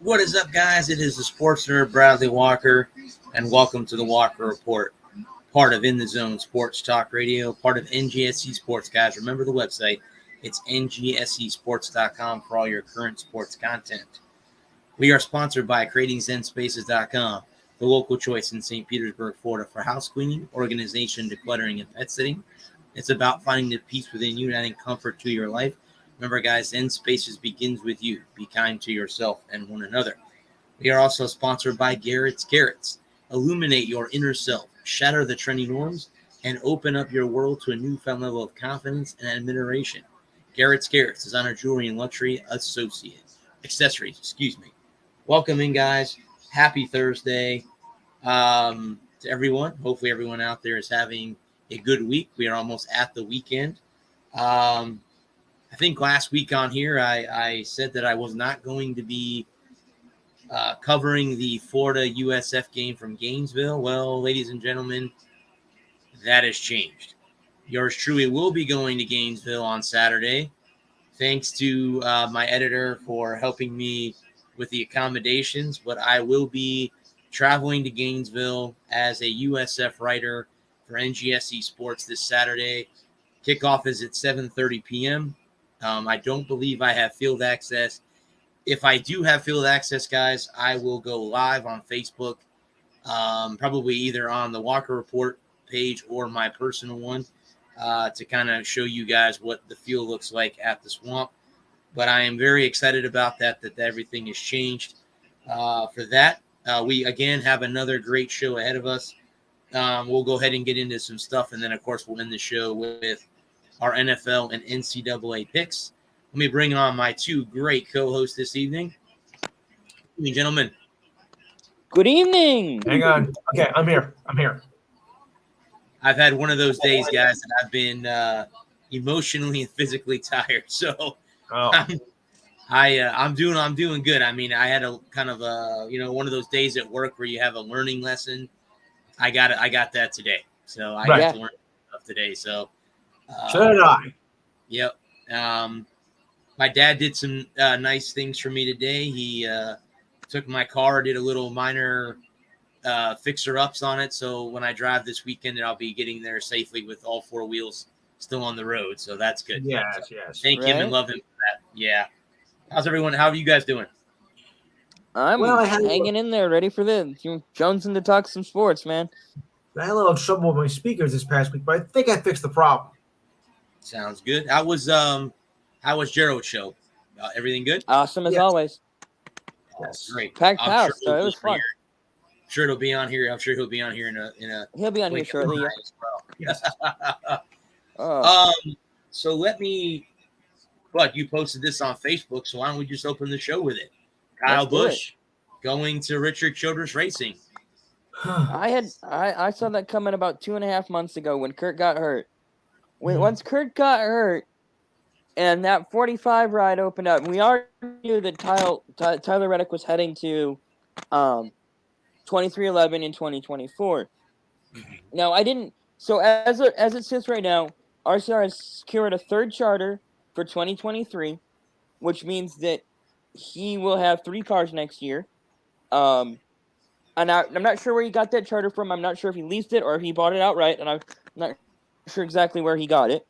What is up, guys? It is the sports nerd Bradley Walker, and welcome to the Walker Report, part of In the Zone Sports Talk Radio, part of NGSC Sports, guys. Remember the website. It's ngscsports.com for all your current sports content. We are sponsored by creatingzenspaces.com, the local choice in St. Petersburg, Florida for house cleaning, organization, decluttering, and pet sitting. It's about finding the peace within you and adding comfort to your life. Remember, guys, Zen Spaces begins with you. Be kind to yourself and one another. We are also sponsored by Garrett's Carrots. Illuminate your inner self, shatter the trendy norms, and open up your world to a newfound level of confidence and admiration. Garrett's Carrots, designer jewelry and luxury accessories. Welcome in, guys. Happy Thursday to everyone. Hopefully, everyone out there is having a good week. We are almost at the weekend. I think last week on here, I said that I was not going to be covering the Florida USF game from Gainesville. Well, ladies and gentlemen, that has changed. Yours truly will be going to Gainesville on Saturday. Thanks to my editor for helping me with the accommodations, but I will be traveling to Gainesville as a USF writer for NGSC Sports this Saturday. Kickoff is at 7:30 p.m. I don't believe I have field access. If I do have field access, guys, I will go live on Facebook, probably either on the Walker Report page or my personal one, to kind of show you guys what the field looks like at the Swamp. But I am very excited about that everything has changed for that. We, again, have another great show ahead of us. We'll go ahead and get into some stuff, and then, of course, we'll end the show with our NFL and NCAA picks. Let me bring on my two great co-hosts this evening. Good evening, gentlemen. Good evening. Hang on. Okay, I'm here. I've had one of those days, guys, that I've been emotionally and physically tired. So I'm doing good. I mean, I had a kind of one of those days at work where you have a learning lesson. I got that today. So I got to learn stuff today. So so did I. Yep. My dad did some nice things for me today. He took my car, did a little minor fixer-ups on it. So when I drive this weekend, I'll be getting there safely with all four wheels still on the road. So that's good. Yes. Thank him and love him for that. Yeah. How's everyone? How are you guys doing? I'm hanging in there, ready for this. Jonesing to talk some sports, man. I had a little trouble with my speakers this past week, but I think I fixed the problem. Sounds good. How was Gerald's show? Everything good? Awesome as always. That's great. Packed house, so it was fun. I'm sure he'll be on here. He'll be on here He'll be on here shortly. Yeah. As well. Yes. So let me. But you posted this on Facebook, so why don't we just open the show with it? Kyle Busch going to Richard Childress Racing. I saw that coming about 2.5 months ago when Kurt got hurt. Once Kurt got hurt, and that 45 ride opened up, we already knew that Tyler Reddick was heading to 2311 in 2024. Now, I didn't. So as it sits right now, RCR has secured a third charter for 2023, which means that he will have 3 cars next year. And I'm not sure where he got that charter from. I'm not sure if he leased it or if he bought it outright, and I'm not sure exactly where he got it.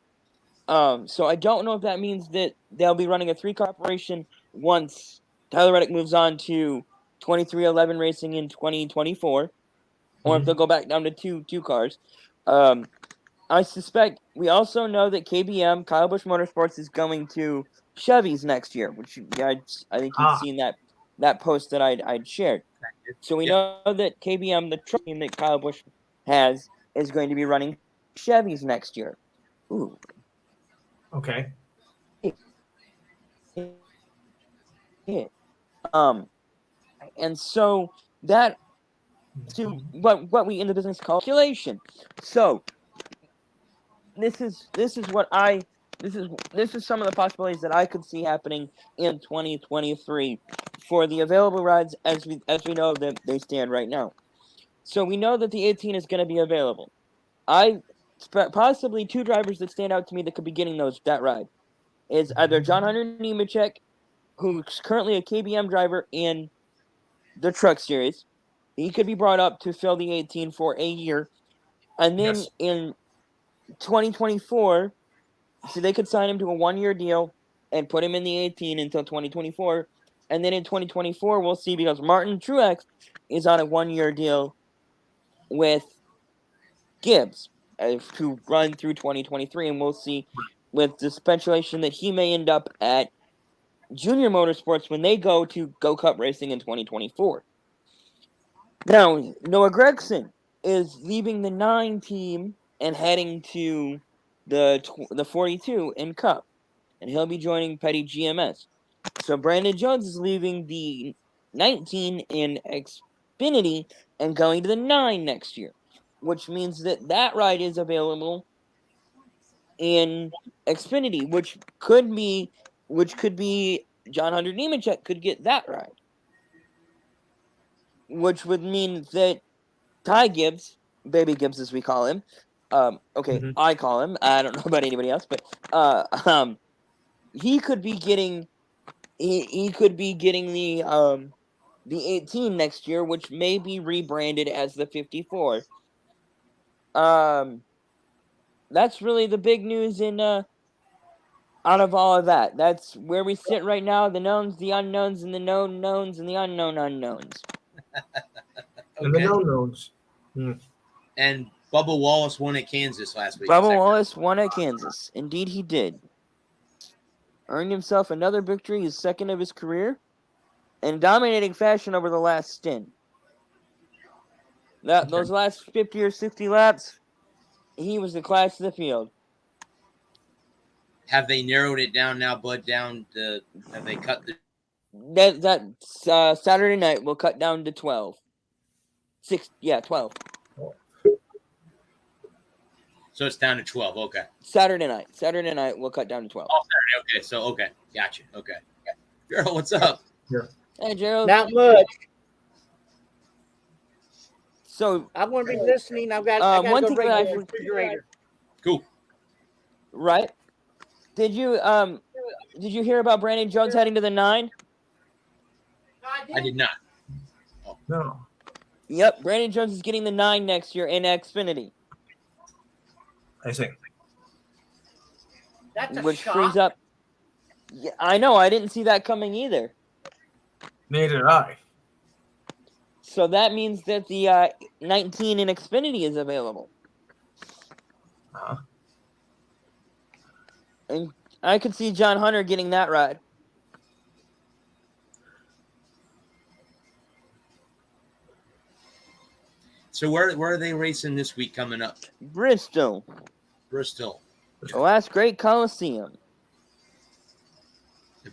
So I don't know if that means that they'll be running a 3-car operation once Tyler Reddick moves on to 2311 racing in 2024, or if they'll go back down to two cars. I suspect we also know that KBM, Kyle Busch Motorsports, is going to Chevy's next year, which I think you've seen that post that I'd shared. So we know that KBM, the truck team that Kyle Busch has, is going to be running Chevy's next year. Ooh. Okay. Yeah. And so that to what we in the business call calculation. So this is some of the possibilities that I could see happening in 2023 for the available rides as we know that they stand right now. So we know that the 18 is going to be available. Possibly 2 drivers that stand out to me that could be getting that ride is either John Hunter Nemechek, who's currently a KBM driver in the Truck Series. He could be brought up to fill the 18 for a year. And then Yes. in 2024, so they could sign him to a 1-year deal and put him in the 18 until 2024. And then in 2024, we'll see, because Martin Truex is on a 1-year deal with Gibbs to run through 2023. And we'll see, with the speculation that he may end up at Junior Motorsports when they go to Go Cup Racing in 2024. Now, Noah Gragson is leaving the 9 team and heading to the 42 in Cup, and he'll be joining Petty GMS. So Brandon Jones is leaving the 19 in Xfinity and going to the 9 next year, which means that ride is available in Xfinity, which could be John Hunter Nemechek could get that ride, which would mean that Ty Gibbs, Baby Gibbs as we call him, I call him, I don't know about anybody else, but he could be getting the 18 next year, which may be rebranded as the 54. That's really the big news in out of all of that. That's where we sit right now, the knowns, the unknowns, and the known knowns, and the unknown unknowns. And the Okay. no-nos. And Bubba Wallace won at Kansas last week. Bubba Wallace won at Kansas. Indeed, he did. Earned himself another victory, his second of his career, in dominating fashion over the last stint. Those last 50 or 60 laps, he was the class of the field. Have they narrowed it down now, Bud? Have they cut the? That Saturday night will cut down to 12. 12. So it's down to 12. Okay. Saturday night we'll cut down to 12. Oh, Saturday. Okay. So okay, gotcha. Okay. Gerald, what's up? Hey, Gerald. Not much. So I'm going to be listening. I got one to thing go that break I the refrigerator. Cool. right? Did you hear about Brandon Jones heading to the 9? I did not. No. Yep, Brandon Jones is getting the 9 next year in Xfinity, I see. That's a which shock. frees up. Yeah, I know. I didn't see that coming either. Neither did I. So that means that the 19 in Xfinity is available. Uh-huh. And I could see John Hunter getting that ride. So where are they racing this week coming up? Bristol, Bristol. the last great Coliseum.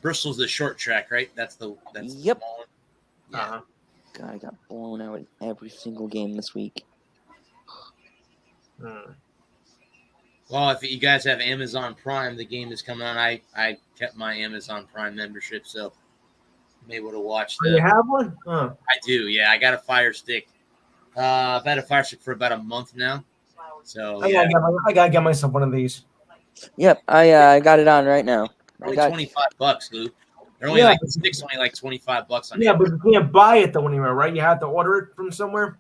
Bristol's the short track, right? That's Yep. the small one. Yeah. Uh-huh. God, I got blown out in every single game this week. Well, if you guys have Amazon Prime, the game is coming on. I kept my Amazon Prime membership, so I'm able to watch Oh, you have one? I do, yeah. I got a Fire Stick. I've had a Fire Stick for about a month now. So I gotta get myself one of these. Yep, I got it on right now. only got $25, Lou. They're only Yeah. like sticks, only like $25 on Yeah, Amazon. but you can't buy it though anywhere, right? You have to order it from somewhere.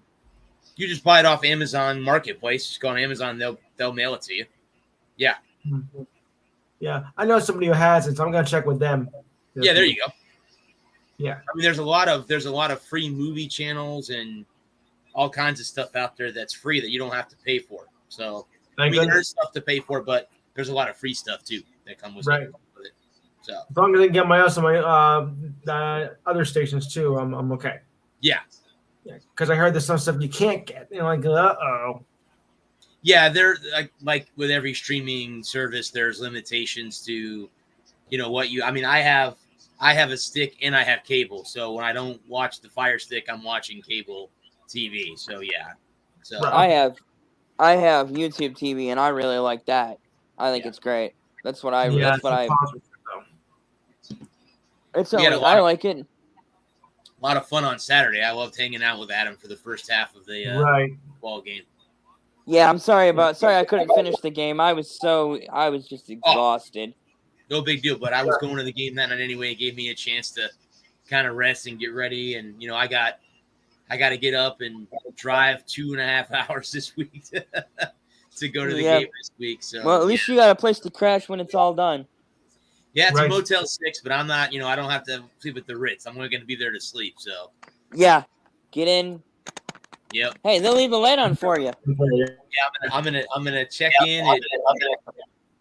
You just buy it off Amazon Marketplace. Just go on Amazon, they'll mail it to you. Yeah. Yeah, I know somebody who has it, so I'm gonna check with them. Yeah, there you go. Yeah. I mean, there's a lot of free movie channels and all kinds of stuff out there that's free that you don't have to pay for. So Thank goodness. there's stuff to pay for, but there's a lot of free stuff too that comes with Right. it. So As long as I can get my other stations too, I'm okay. yeah. Yeah, because I heard there's some stuff you can't get. You know, like Yeah, they're like with every streaming service, there's limitations to, what you. I mean, I have a stick and I have cable, so when I don't watch the Fire Stick, I'm watching cable TV. So yeah, so Right. I have YouTube TV, and I really like that. I think it's great. That's what I. Yeah, that's what I. It's We had a lot I of- like it. a lot of fun on Saturday. I loved hanging out with Adam for the first half of the Right. ball game. Yeah, I'm sorry I couldn't finish the game. I was just exhausted. No big deal, but I was going to the game that night anyway. It gave me a chance to kind of rest and get ready. And I got to get up and drive 2.5 hours this week to go to the game this week. So well, at least you got a place to crash when it's all done. Yeah, it's Right. a Motel 6, but I'm not. I don't have to sleep at the Ritz. I'm only going to be there to sleep. So Yeah, get in. yep. Hey, they'll leave the light on for you. Yeah, I'm gonna check in and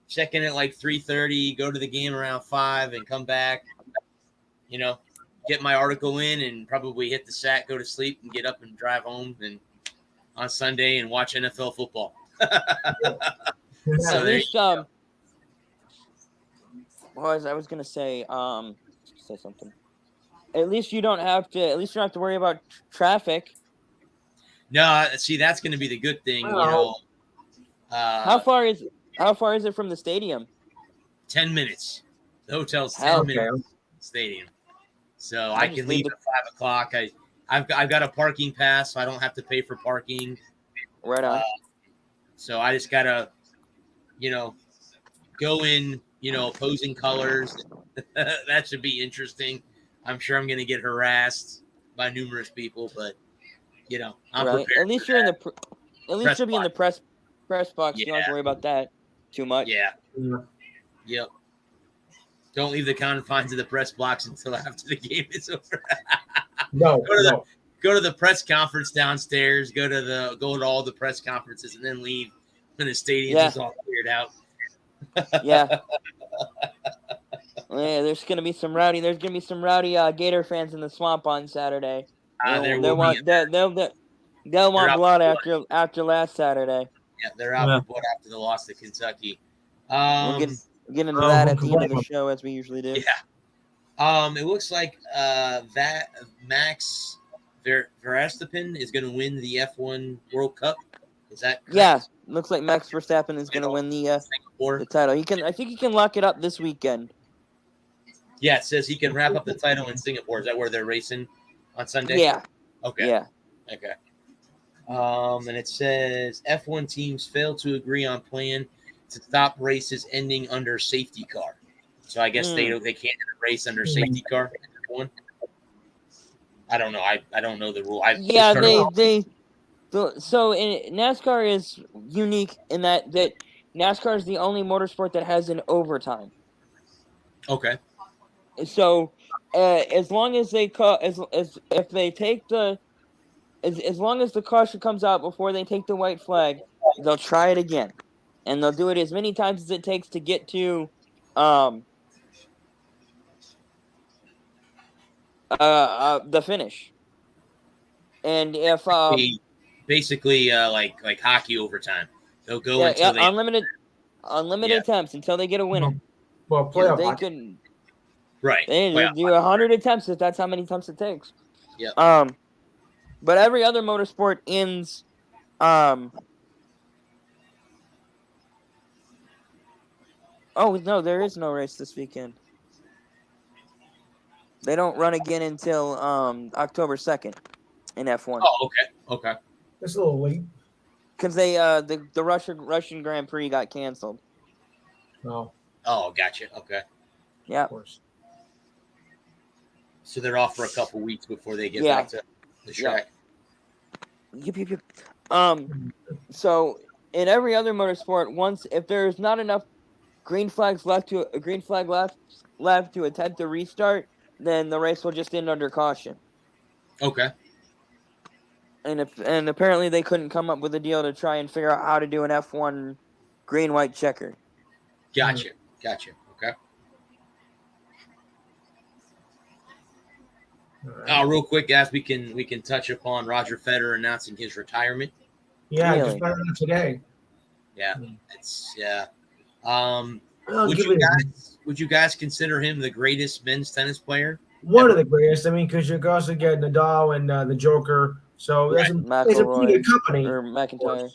check in at like 3:30. Go to the game around 5 and come back. Get my article in and probably hit the sack, go to sleep, and get up and drive home and on Sunday and watch NFL football. So At least, what was I was gonna say? Say something. At least you don't have to. At least you don't have to worry about traffic. No, see, that's going to be the good thing. How far is it from the stadium? 10 minutes. The hotel's 10 Hell, minutes from the stadium. So I I just can leave leave at 5 o'clock. I've got a parking pass, so I don't have to pay for parking. Right on. So I just gotta, go in, opposing colors. That should be interesting. I'm sure I'm gonna get harassed by numerous people, but I'm right. prepared. At least for you're in that. the. At least you'll be in the press box. You don't have to Yeah. worry about that too much. Yeah. Yep. Don't leave the confines of the press box until after the game is over. No. Go to the press conference downstairs. Go to all the press conferences, and then leave when the stadium is all cleared out. Yeah. Yeah, there's gonna be some rowdy. There's gonna be some rowdy Gator fans in the swamp on Saturday. They'll want blood after last Saturday. Yeah, they're out for blood after the loss to Kentucky. We'll get into that at the end of the show, as we usually do. Yeah. It looks like that Max Verstappen is going to win the F1 World Cup. Is that correct? Yeah, looks like Max Verstappen is going to win the title. I think he can lock it up this weekend. Yeah, it says he can wrap up the title in Singapore. Is that where they're racing on Sunday? Yeah. Okay. Yeah. Okay. And it says F1 teams fail to agree on plan to stop races ending under safety car. So I guess they can't race under safety car. F1. I don't know. I don't know the rule. So NASCAR is unique in that NASCAR is the only motorsport that has an overtime. Okay. So as long as they as long as the caution comes out before they take the white flag, they'll try it again, and they'll do it as many times as it takes to get to the finish. And if basically like hockey overtime, they'll go until they unlimited attempts until they get a winner. Well, playoff. They can They do 100 attempts if that's how many attempts it takes. Yeah. But every other motorsport ends. Oh no, there is no race this weekend. They don't run again until October 2nd in F1. Oh, okay. It's a little late. Because the Russian Grand Prix got canceled. Oh. Oh, gotcha. Okay. Yeah. Of course. So they're off for a couple weeks before they get back to the track. Yep. So in every other motorsport, if there's not enough green flag left to attempt to restart, then the race will just end under caution. Okay. And apparently they couldn't come up with a deal to try and figure out how to do an F1 green-white checker. Gotcha. Okay. Real quick, guys, we can touch upon Roger Federer announcing his retirement. Yeah, Really? just found out today. Yeah, Well, would you guys consider him the greatest men's tennis player? one of the greatest. I mean, because you also get Nadal and the Joker. So that's a pretty good company. Or McIntyre.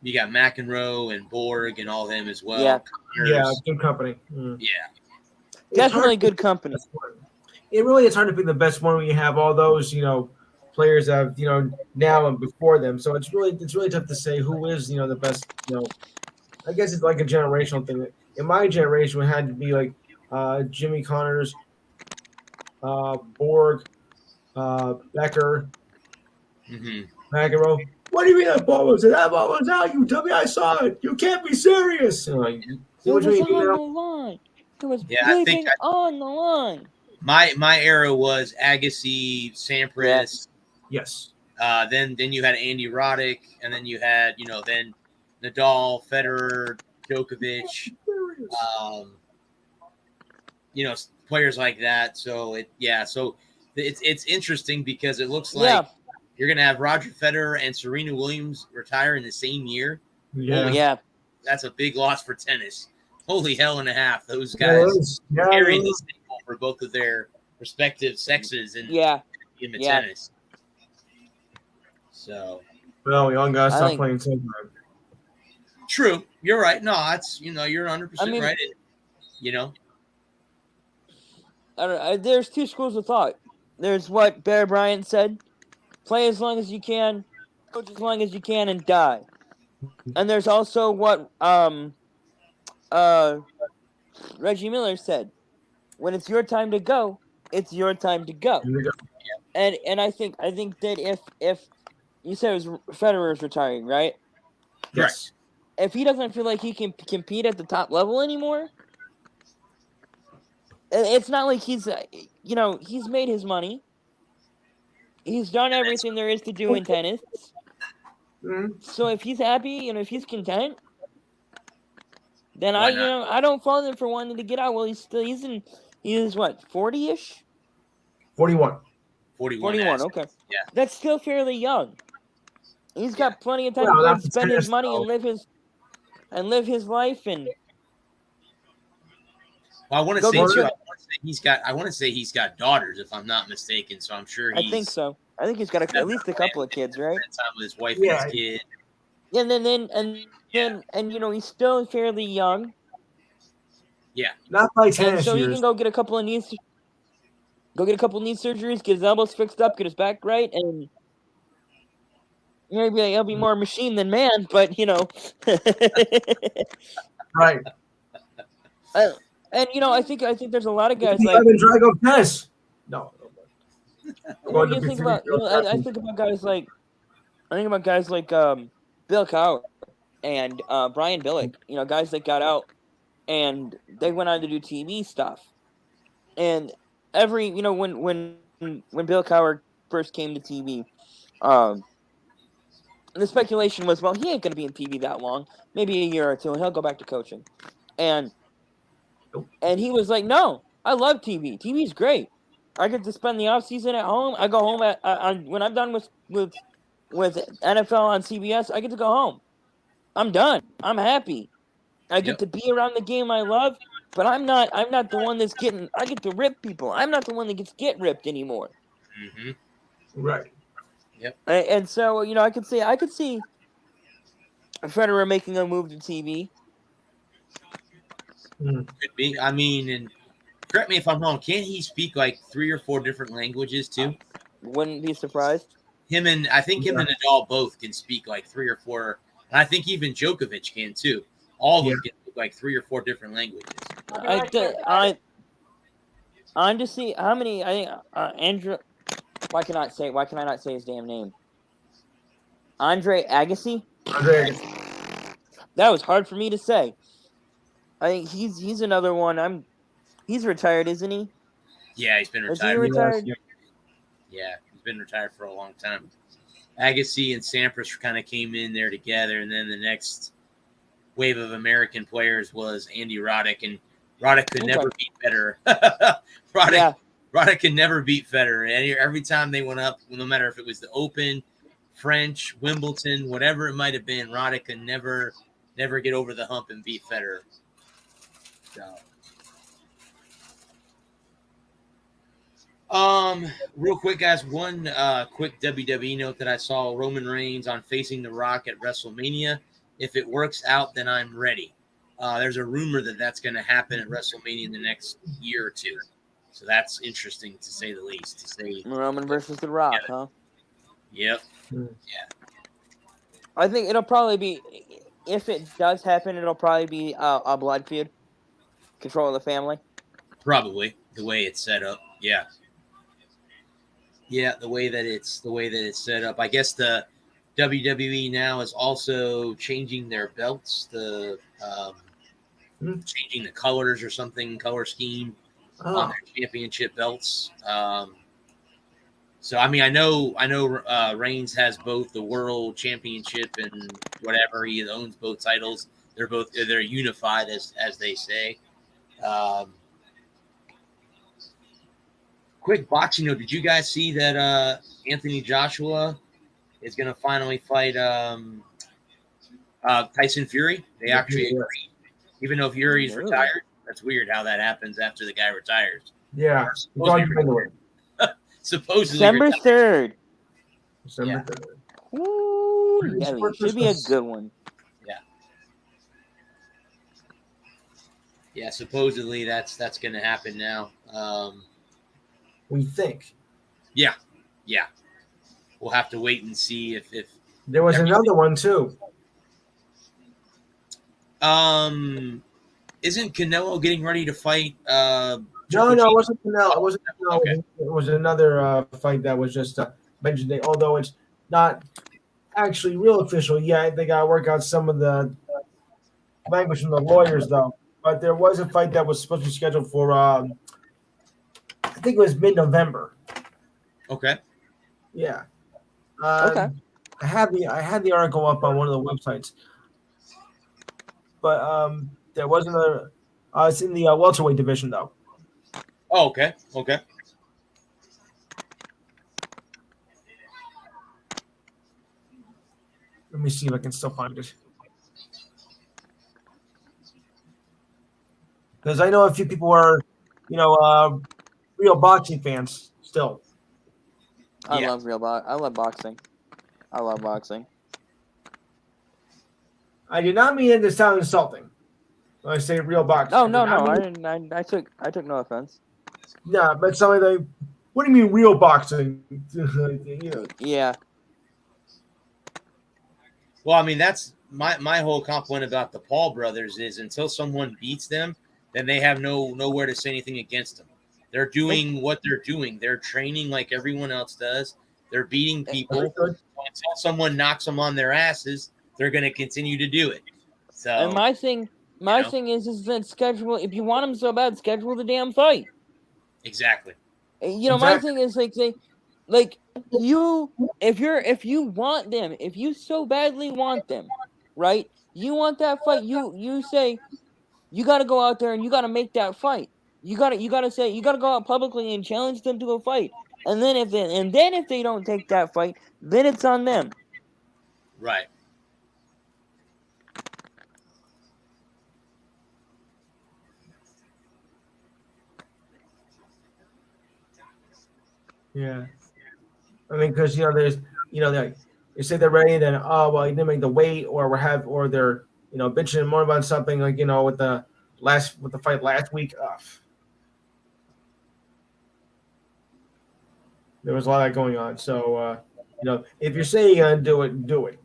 You got McEnroe and Borg and all them as well. Yeah. Yeah, good company. Yeah. Definitely good company. It really is hard to pick the best one when you have all those, players that now and before them. So it's really tough to say who is, the best, I guess it's like a generational thing. In my generation, it had to be like Jimmy Connors, Borg, Becker, Hmm. McEnroe. What do you mean that ball was out? That ball was out. You tell me I saw it. You can't be serious. It What was you on mean the now? line. It was Yeah, I think bleeping on the line. my era was Agassi, Sampras. Yes. Then you had Andy Roddick, and then you had then Nadal, Federer, Djokovic. Um, players like that. So it's interesting because it looks like you're gonna have Roger Federer and Serena Williams retire in the same year. Yeah. Yeah. That's a big loss for tennis. Holy hell and a half! Those guys carried the staple for both of their respective sexes in the tennis. So, well, young guys stop think- playing sometime. True, you're right. No, that's you're 100% right. I don't know, there's two schools of thought. There's what Bear Bryant said: play as long as you can, coach as long as you can, and die. And there's also what Reggie Miller said: when it's your time to go, it's your time to go. And I think that if you said it was Federer's retiring, right? Yes. If he doesn't feel like he can compete at the top level anymore, it's not like he's made his money. He's done everything there is to do in tennis. Mm-hmm. So if he's happy, if he's content, then I don't fault him for wanting to get out. Well, he's what, 40-ish? 41. 41. Okay. Yeah. That's still fairly young. He's got plenty of time Well, to spend his money and live his life and. Well, I want to say too. I want to say he's got daughters, if I'm not mistaken. So I'm sure I think so. I think he's got at least a couple of kids, right? Time with his wife and his kid. And then he's still fairly young. Yeah. Not by 10 and so years. he can go get a couple of knee surgeries, get his elbows fixed up, get his back right, and maybe he'll be more machine than man. But Right. And I think there's a lot of guys like Drago Tennis. No. Well, you think about I think about guys like Bill Cowher and Brian Billick. Guys that got out and they went on to do TV stuff. And when Bill Cowher first came to TV, the speculation was, well, he ain't going to be in TV that long, maybe a year or two, and he'll go back to coaching. And he was like, no, I love TV. TV's great. I get to spend the off season at home. I go home when I'm done with NFL on CBS. I get to go home. I'm done. I'm happy. I get to be around the game I love, but I'm not the one that's getting. I get to rip people. I'm not the one that gets ripped anymore. Mm-hmm. Right. Yep. And so I could see Federer making a move to TV. Could be. I mean, and correct me if I'm wrong. Can't he speak like 3 or 4 different languages too? Wouldn't be surprised. I think him and Nadal both can speak like 3 or 4. And I think even Djokovic can too. All of them can speak like 3 or 4 different languages. I'm to see how many. Andrew. Why can I not say his damn name? Andre Agassi. That was hard for me to say. I think he's another one. He's retired, isn't he? Yeah, he's been retired. Is he retired? Yeah, he's been retired for a long time. Agassi and Sampras kind of came in there together, and then the next wave of American players was Andy Roddick, and Roddick could never beat Federer. Roddick could never beat Federer. And every time they went up, no matter if it was the Open, French, Wimbledon, whatever it might have been, Roddick could never get over the hump and beat Federer. So, real quick, guys, one quick WWE note that I saw: Roman Reigns on Facing the Rock at WrestleMania. If it works out, then I'm ready. There's a rumor that that's going to happen at WrestleMania in the next year or two. So that's interesting to say the least. To say Roman versus The Rock, huh? Yep. Yeah. I think it'll probably be, if it does happen, it'll probably be a blood feud. Control of the family. Probably the way it's set up. Yeah. Yeah, the way that it's set up. I guess the WWE now is also changing their belts, changing the colors or something, color scheme on their championship belts. So I mean, I know Reigns has both the world championship and whatever. He owns both titles. They're unified as they say. Quick boxing note: did you guys see that Anthony Joshua is going to finally fight Tyson Fury? They actually agreed, even though Fury's retired. That's weird how that happens after the guy retires. Yeah, Supposedly December 3rd. December 3rd. Ooh, yeah, it should be a good one. Yeah, supposedly that's going to happen now. We think. Yeah. We'll have to wait and see if there was another one too. Isn't Canelo getting ready to fight? No, it wasn't Canelo. It wasn't Canelo. Okay. It was another fight that was just mentioned. Although it's not actually real official yet, they got to work out some of the language from the lawyers, though. But there was a fight that was supposed to be scheduled for, I think it was mid-November. Okay. Yeah. Okay. I had the article up on one of the websites, but there was another. It's in the welterweight division, though. Oh, okay. Let me see if I can still find it. Because I know a few people are, real boxing fans still. I love boxing. I love boxing. I did not mean it to sound insulting when I say real boxing. Oh no, I didn't. I took no offense. Yeah, but somebody like, what do you mean real boxing? Yeah. Well, I mean, that's my whole complaint about the Paul brothers is until someone beats them, then they have nowhere to say anything against them. They're doing what they're doing. They're training like everyone else does. They're beating people. Until someone knocks them on their asses, they're going to continue to do it. So, and my thing is that schedule. If you want them so bad, schedule the damn fight. Exactly. My thing is if you want them, if you so badly want them, right? You want that fight. You say you got to go out there and you got to make that fight. You got to go out publicly and challenge them to a fight. And then if they don't take that fight, then it's on them. Right. Yeah. I mean, because there's they say they're ready, then you didn't make the weight, or they're bitching more about something like with the fight last week. There was a lot of that going on. So if you're saying you're gonna do it, do it.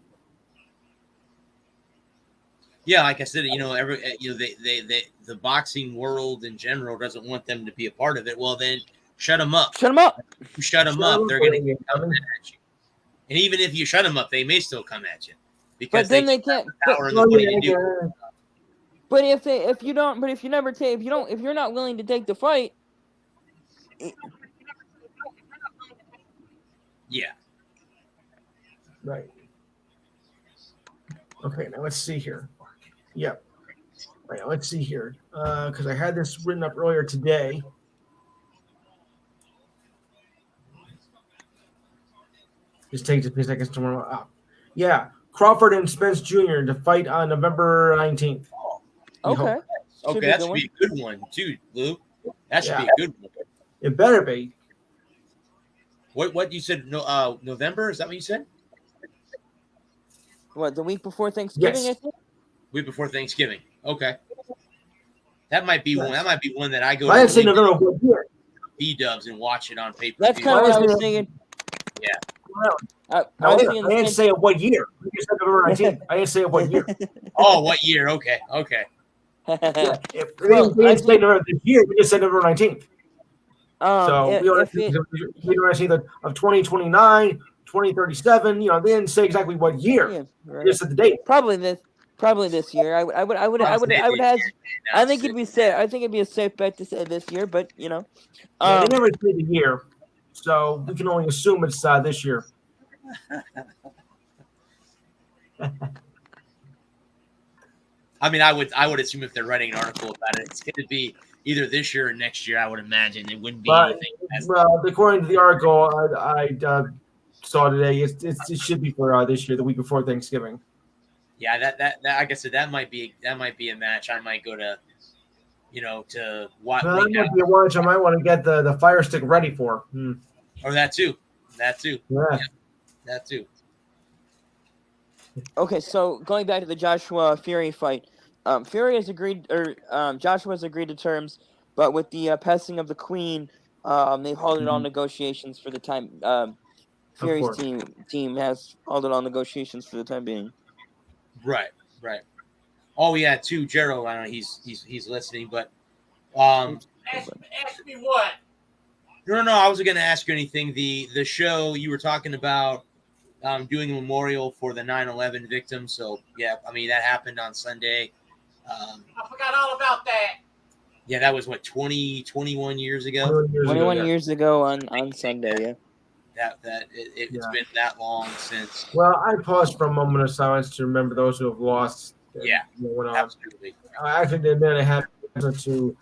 Yeah, like I said, the boxing world in general doesn't want them to be a part of it. Well, then shut them up. Shut them up. You shut them up, they're going to come at you. And even if you shut them up, they may still come at you because then they can't. Power in the what you do. But if you're not willing to take the fight. Yeah. Right. Okay, now let's see here. Yep. Right, let's see here. Because I had this written up earlier today. Just take a few seconds to warm up. Yeah, Crawford and Spence Jr. to fight on November 19th. Okay. Okay, that should be a good one, too, Lou. That should be a good one. It better be. What you said? No, November? Is that what you said? What, the week before Thanksgiving? Yes. I think? Week before Thanksgiving. Okay. That might be one. That might be one that I go. I didn't say November. What year? B-dubs and watch it on paper. That's kind of what I was thinking. Yeah. I didn't say it what year. You said November 19th. I didn't say it what year. Oh, what year? Okay. Yeah, if we didn't say November this year, we just said November 19th. So we don't see the of 2029, 2037. You know, they didn't say exactly what year. Yeah, right. Just at the date. Probably this year. I think it'd be safe. I think it'd be a safe bet to say this year, but you know, Yeah, they never say the year, so we can only assume it's this year. I mean, I would assume if they're writing an article about it, it's going to be either this year or next year. I would imagine it wouldn't be anything. Well, according to the article I saw today, it should be for this year, the week before Thanksgiving. Yeah, that like I said, that might be a match I might go to, to watch. That might be a watch I might want to get the Fire Stick ready for. Or that too. Yeah, that too. Okay, so going back to the Joshua Fury fight, Fury has agreed, or Joshua has agreed to terms, but with the passing of the Queen, they've halted all negotiations for the time. Fury's team has halted all negotiations for the time being. Right. Oh yeah, too, Gerald. I don't know. He's listening, but ask me what? No. I wasn't going to ask you anything. The show you were talking about. Doing a memorial for the 9/11 victims. So, yeah, I mean, that happened on Sunday. I forgot all about that. Yeah, that was, 21 years ago? 21 years ago on Sunday, yeah. It's been that long since. Well, I paused for a moment of silence to remember those who have lost. Yeah, absolutely. I actually did admit I had to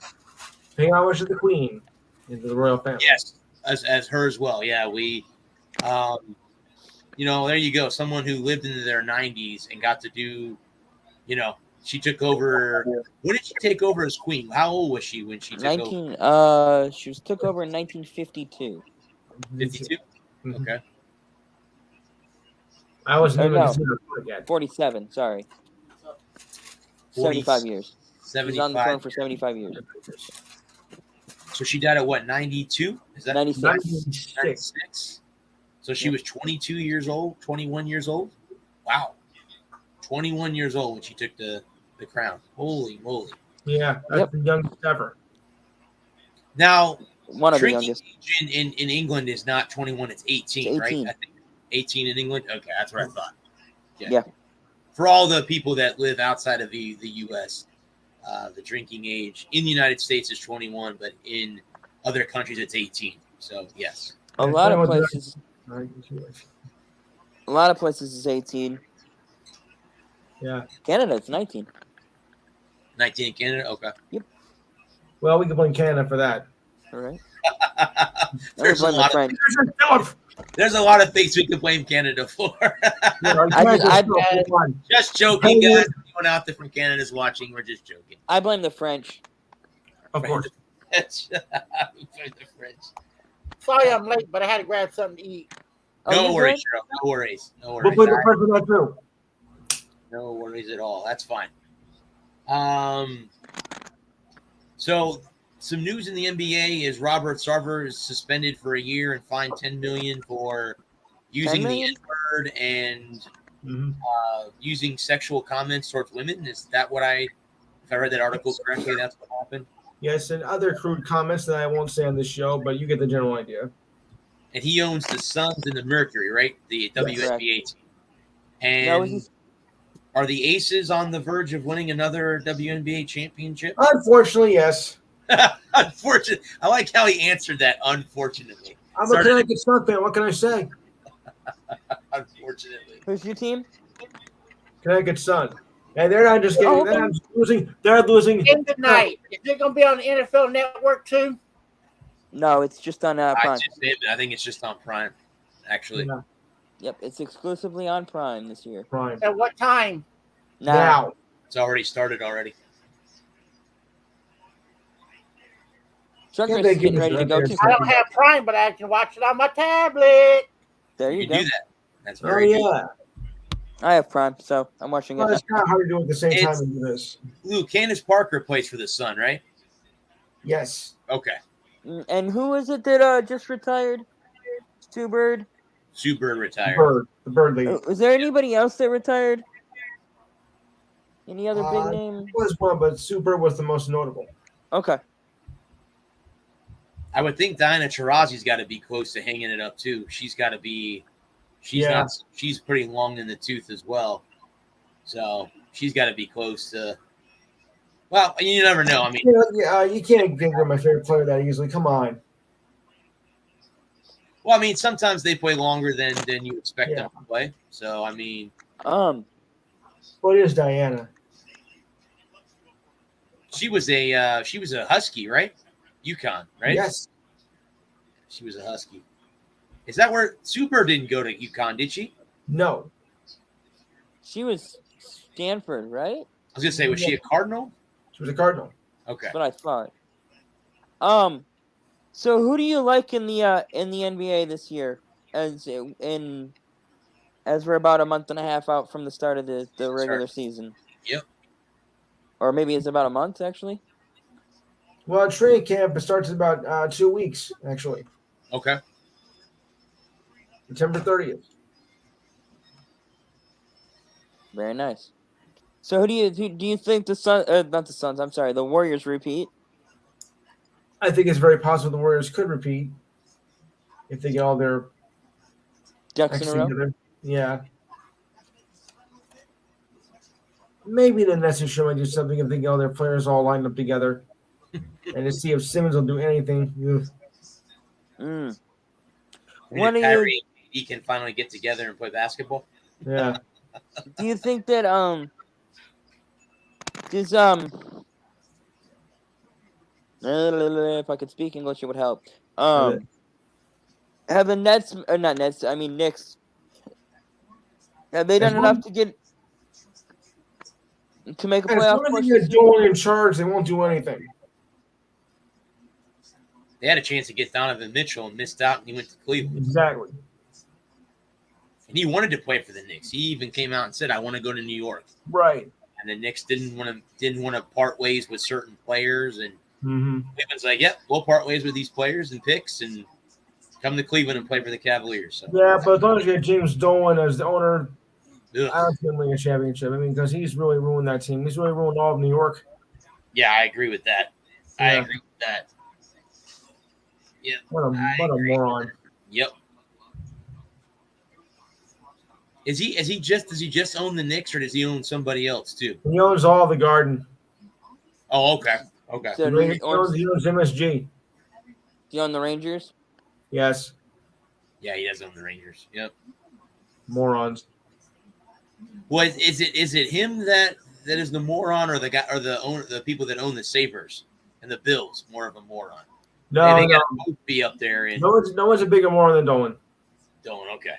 pay homage to the Queen and to the royal family. Yes, as her as well. Yeah, we... there you go. Someone who lived into their 90s and got to do, she took over. When did she take over as queen? How old was she when she took over? She took over in 1952. 52? Mm-hmm. Okay. I wasn't even considered yet. 47, sorry. 75 years. 75. She was on the throne for 75 years. So she died at what, 92? Is that 96? 96? So she was 22 years old, 21 years old? Wow. 21 years old when she took the crown. Holy moly. Yeah, that's the youngest ever. Now, one of the drinking youngest. age in England is not 21, it's 18, right? I think 18 in England? Okay, that's what I thought. Yeah. For all the people that live outside of the U.S., the drinking age in the United States is 21, but in other countries it's 18. So, yes. A lot of places is 18. Yeah. Canada, it's 19. 19 in Canada? Okay. Yep. Well, we can blame Canada for that. All right. There's a lot of things we can blame Canada for. Just joking, guys. Anyone out there from Canada is watching, we're just joking. I blame the French. Of course. The French. Sorry I'm late, but I had to grab something to eat. No worries, Cheryl. No worries. We'll put the person that too. No worries at all. That's fine. So some news in the NBA is Robert Sarver is suspended for a year and fined $10 million for using the N-word and using sexual comments towards women. Is that what if I read that article correctly, that's what happened? Yes, and other crude comments that I won't say on this show, but you get the general idea. And he owns the Suns and the Mercury, right? The WNBA team. And are the Aces on the verge of winning another WNBA championship? Unfortunately, yes. Unfortunately. I like how he answered that, unfortunately. I'm a Connecticut Sun fan. What can I say? Unfortunately. Who's your team? Connecticut Sun. And they're not just getting they're losing. They're losing. In the night. Is it going to be on the NFL Network too? No, it's just on Prime. I think it's just on Prime, actually. Yeah. Yep, it's exclusively on Prime this year. Prime. At what time? Now. It's already started already. Truck Race is getting ready to go too. I don't have Prime, but I can watch it on my tablet. There you go. Do that. That's very good. I have Prime, so I'm watching it. It's kind of hard to do at the same time as this. Luke, Candace Parker plays for the Sun, right? Yes. Okay. And who is it that just retired? Sue Bird? Sue Bird retired. The Bird lady. Is there anybody else that retired? Any other big name? There was one, but Sue Bird was the most notable. Okay. I would think Diana Taurasi's got to be close to hanging it up too. She's got to be. She's Yeah. not. She's pretty long in the tooth as well, so she's got to be close to. Well, you never know. I mean, You can't give her my favorite player that easily. Come on. well, I mean, sometimes they play longer than you expect Yeah. them to play. So I mean, Well, it is Diana. she was a Husky, right? UConn, right? Yes. She was a Husky. Is that where Super didn't go to UConn? Did she? No. She was Stanford, right? I was gonna say, was she a Cardinal? She was a Cardinal. Okay. That's what I thought. So who do you like in the NBA this year? As we're about a month and a half out from the start of the regular season. Yep. Or maybe it's about a month actually. Well, training camp starts in about 2 weeks, actually. Okay. September 30th. Very nice. So who do you think the Warriors repeat? I think it's very possible the Warriors could repeat if they get all their Ducks in a row? together. Yeah. Maybe the Nets and show might do something if they get all their players all lined up together. And to see if Simmons will do anything. Ugh. Mm. When Kyrie and AD can finally get together and play basketball. Yeah. Do you think that if I could speak English it would help. Have the Nets or not Nets, I mean Knicks. Have they done enough to make a playoff push? If you're doing in charge, they won't do anything. They had a chance to get Donovan Mitchell and missed out, and he went to Cleveland. Exactly. And he wanted to play for the Knicks. He even came out and said, "I want to go to New York." Right. And the Knicks didn't want to part ways with certain players, and Cleveland's like, "Yep, we'll part ways with these players and picks, and come to Cleveland and play for the Cavaliers." So. Yeah, but as long as you get James Dolan as the owner, Ugh. I don't think win a championship. I mean, because he's really ruined that team. He's really ruined all of New York. Yeah, I agree with that. Yeah. I agree with that. Yeah. What a moron. Yep. Does he just own the Knicks, or does he own somebody else too? He owns all the Garden. Oh, okay. Okay. So He owns MSG. do you own the Rangers? Yes. Yeah, he does own the Rangers. Yep. Morons. Well, is it him that is the moron, or the guy, or the people that own the Sabres and the Bills more of a moron? No, they no. got to both be up there. And No one's a bigger moron than Dolan. okay.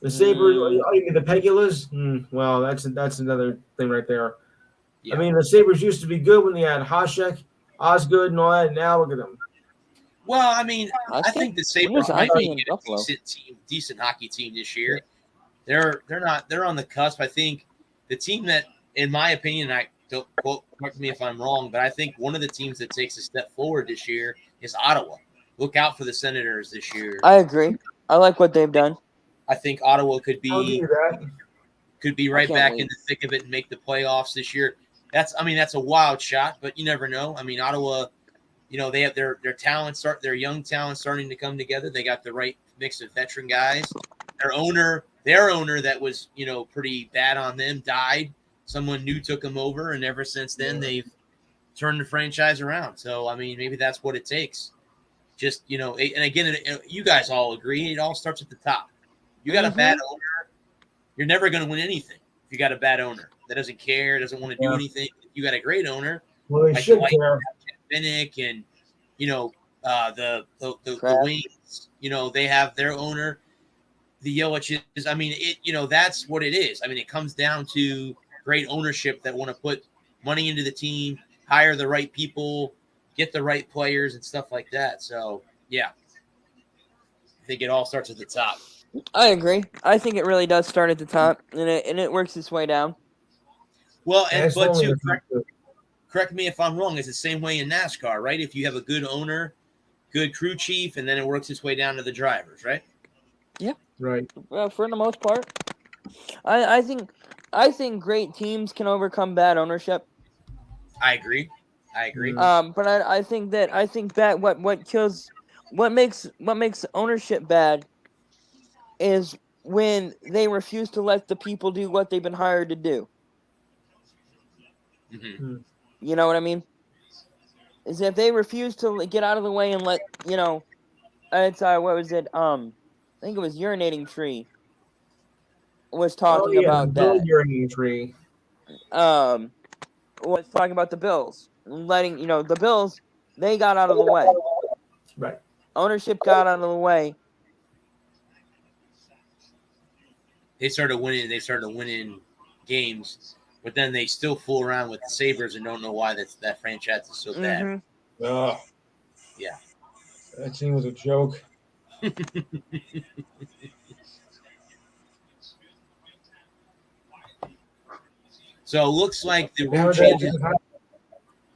The Sabres, the Pegulas, well, that's another thing right there. Yeah. I mean, the Sabres used to be good when they had Hasek, Osgood, and all that. And now look at them. Well, I mean, I think the Sabres might be a decent hockey team this year. They're on the cusp. I think the team that, in my opinion, I don't correct me if I'm wrong, but I think one of the teams that takes a step forward this year is Ottawa. Look out for the Senators this year. I agree. I like what they've done. I think Ottawa could be right back wait. in the thick of it and make the playoffs this year. That's a wild shot, but you never know. I mean, Ottawa, they have their talent their young talent starting to come together. They got the right mix of veteran guys. Their owner that was, pretty bad on them died. Someone new took them over, and ever since then they've turned the franchise around. So, I mean, maybe that's what it takes. Just, and again, you guys all agree, it all starts at the top. You got a bad owner, you're never going to win anything. If you got a bad owner that doesn't care, doesn't want to do anything, if you got a great owner, well, they should care. Vinnick and the Wings, they have their owner, the Yelich. I mean, that's what it is. I mean, it comes down to great ownership that want to put money into the team, hire the right people, get the right players and stuff like that. So, yeah, I think it all starts at the top. I agree. I think it really does start at the top, and it works its way down. Well, correct me if I'm wrong. It's the same way in NASCAR, right? If you have a good owner, good crew chief, and then it works its way down to the drivers, right? Yeah. Right. Well, for the most part, I think great teams can overcome bad ownership. I agree. I agree. But I think that what makes ownership bad is when they refuse to let the people do what they've been hired to do. Hmm. You know what I mean? Is if they refuse to get out of the way and let it's what was it? I think it was Urinating Tree was Oh talking yeah, the about Bill that. urinating tree. Was talking about the Bills letting the Bills, they got out of the way. Right. Ownership got out of the way. They started winning games, but then they still fool around with the Sabres and don't know why that franchise is so bad. Mm-hmm. Ugh. Yeah. That team was a joke. So it looks like the Now rule that changes just happened.